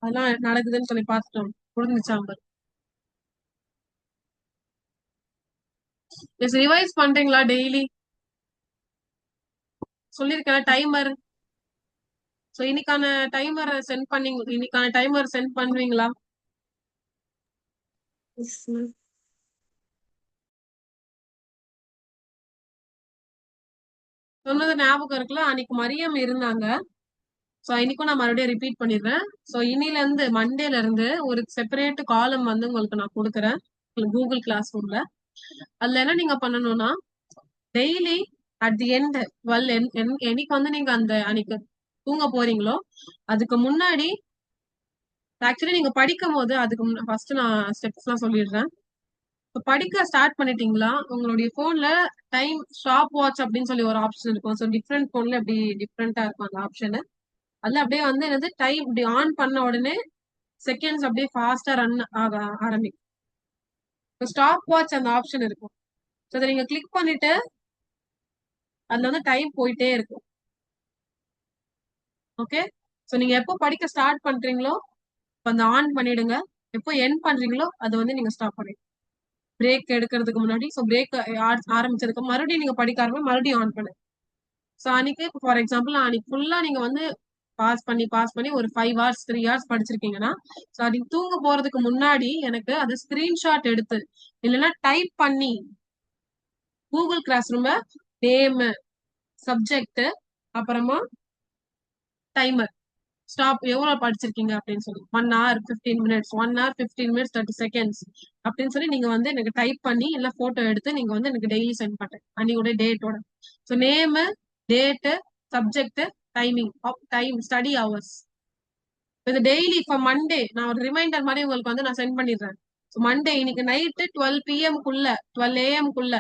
அதெல்லாம் நடக்குதுன்னு சொல்லி பார்த்துட்டோம். புரிஞ்சுச்சா உங்களுக்கு? எஸ், ரிவைஸ் பண்றீங்களா டெய்லி? சொல்லியிருக்கேன் டைமர். ஸோ இன்னைக்கான டைமர் சென்ட் பண்ணுவீங்களா? Yes, ma'am. சொன்னது ஞாபகம் இருக்குல்ல, அன்னைக்கு மரியம் இருந்தாங்க. ஸோ இன்னைக்கும் நான் மறுபடியும் ரிப்பீட் பண்ணிடுறேன். ஸோ இன்னில இருந்து மண்டேல இருந்து ஒரு செப்பரேட் காலம் வந்து உங்களுக்கு நான் கொடுக்குறேன் கூகுள் கிளாஸ் ரூம்ல. அதுல என்ன நீங்க பண்ணணும்னா, டெய்லி அட் தி எண்ட் 12 என்னைக்கு வந்து நீங்க அந்த அன்னைக்கு தூங்க போறீங்களோ அதுக்கு முன்னாடி, ஆக்சுவலி நீங்க படிக்கும் போது அதுக்கு ஃபர்ஸ்ட் நான் ஸ்டெப்ஸ் எல்லாம் சொல்லிடுறேன். இப்போ படிக்க ஸ்டார்ட் பண்ணிட்டீங்களா, உங்களுடைய போன்ல டைம் ஸ்டாப் வாட்ச் அப்படின்னு சொல்லி ஒரு ஆப்ஷன் இருக்கும். ஸோ டிஃப்ரெண்ட் போன்ல அப்படி டிஃப்ரெண்டா இருக்கும் அந்த ஆப்ஷனு. அதுல அப்படியே வந்து என்னது, டைம் இப்படி ஆன் பண்ண உடனே செகண்ட்ஸ் அப்படியே ஃபாஸ்டா ரன் ஆக ஆரம்பிக்கும். ஸ்டாப் வாட்ச் அந்த ஆப்ஷன் இருக்கும். ஸோ அதை நீங்க கிளிக் பண்ணிட்டு அதுல வந்து டைம் போயிட்டே இருக்கும். ஓகே, ஸோ நீங்க எப்போ படிக்க ஸ்டார்ட் பண்றீங்களோ அந்த ஆன் பண்ணிடுங்க. எப்போ எண்ட் பண்றீங்களோ அதை வந்து நீங்க ஸ்டாப் பண்ணிடுங்க. பிரேக் எடுக்கிறதுக்கு முன்னாடி, ஸோ பிரேக் ஆரம்பிச்சதுக்கு மறுபடியும் நீங்க படிக்க ஆரம்பிச்சு மறுபடியும் ஆன் பண்ணுங்க. ஸோ அன்னைக்கு ஃபார் எக்ஸாம்பிள் அன்னைக்கு ஃபுல்லா நீங்க வந்து பாஸ் பண்ணி ஒரு 5 hours 3 hours படிச்சிருக்கீங்கன்னா, ஸோ அன்னைக்கு தூங்க போறதுக்கு முன்னாடி எனக்கு அதை ஸ்கிரீன்ஷாட் எடுத்து இல்லைன்னா டைப் பண்ணி கூகுள் கிளாஸ் ரூம்ல நேம், சப்ஜெக்ட், அப்புறமா டைமர், ஸ்டாப் எவ்வளவு படிச்சிருக்கீங்க அப்படின்னு சொல்லி 1 hour 15 minutes 1 hour 15 minutes 30 seconds அப்படின்னு சொல்லி நீங்க வந்து எனக்கு டைப் பண்ணி இல்ல போட்டோ எடுத்து நீங்க வந்து எனக்கு டெய்லி சென்ட் பண்றேன் அன்னையோட டேட்டோட. So name, date, subject, timing of time, study hours. இது டெய்லி ஃபார் மண்டே நான் ஒரு ரிமைண்டர் மாதிரி உங்களுக்கு வந்து நான் சென்ட் பண்ணிடுறேன். ஸோ மண்டே இன்னைக்கு நைட்டு 12 PM குள்ள 12 AM குள்ள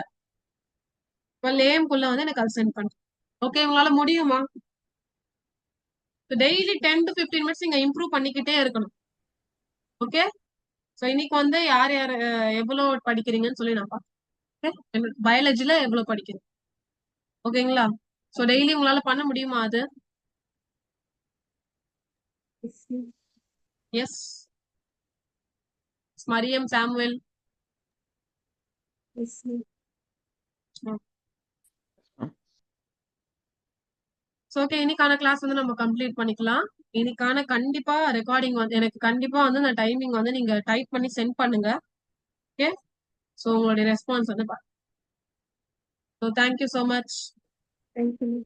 12 AM குள்ள வந்து எனக்கு அது சென்ட் பண்ணுறேன். ஓகே, உங்களால முடியுமா? டெய்லி 10 to 15 minutes நீங்க இம்ப்ரூவ் பண்ணிக்கிட்டே இருக்கணும். ஓகே, ஸோ இன்னைக்கு வந்து யார் யார் எவ்வளவு படிக்கிறீங்கன்னு சொல்லி நான் பார்ப்பேன். பயாலஜில எவ்வளவு படிக்கிறீங்க? ஓகேங்களா? ஸோ டெய்லி உங்களால பண்ண முடியுமா அது? Yes, ma'am. Yes. Mariam, Samuel. Yes, ma'am. So okay, இன்னைக்கான கிளாஸ் வந்து நம்ம கம்ப்ளீட் பண்ணிக்கலாம். இன்னைக்கான கண்டிப்பா ரெக்கார்டிங் வந்து எனக்கு கண்டிப்பா வந்து அந்த டைமிங் வந்து நீங்க டைப் பண்ணி சென்ட் பண்ணுங்க. ஓகே, ஸோ உங்களுடைய ரெஸ்பான்ஸ் வந்து so thank you so much. Thank you, ma'am.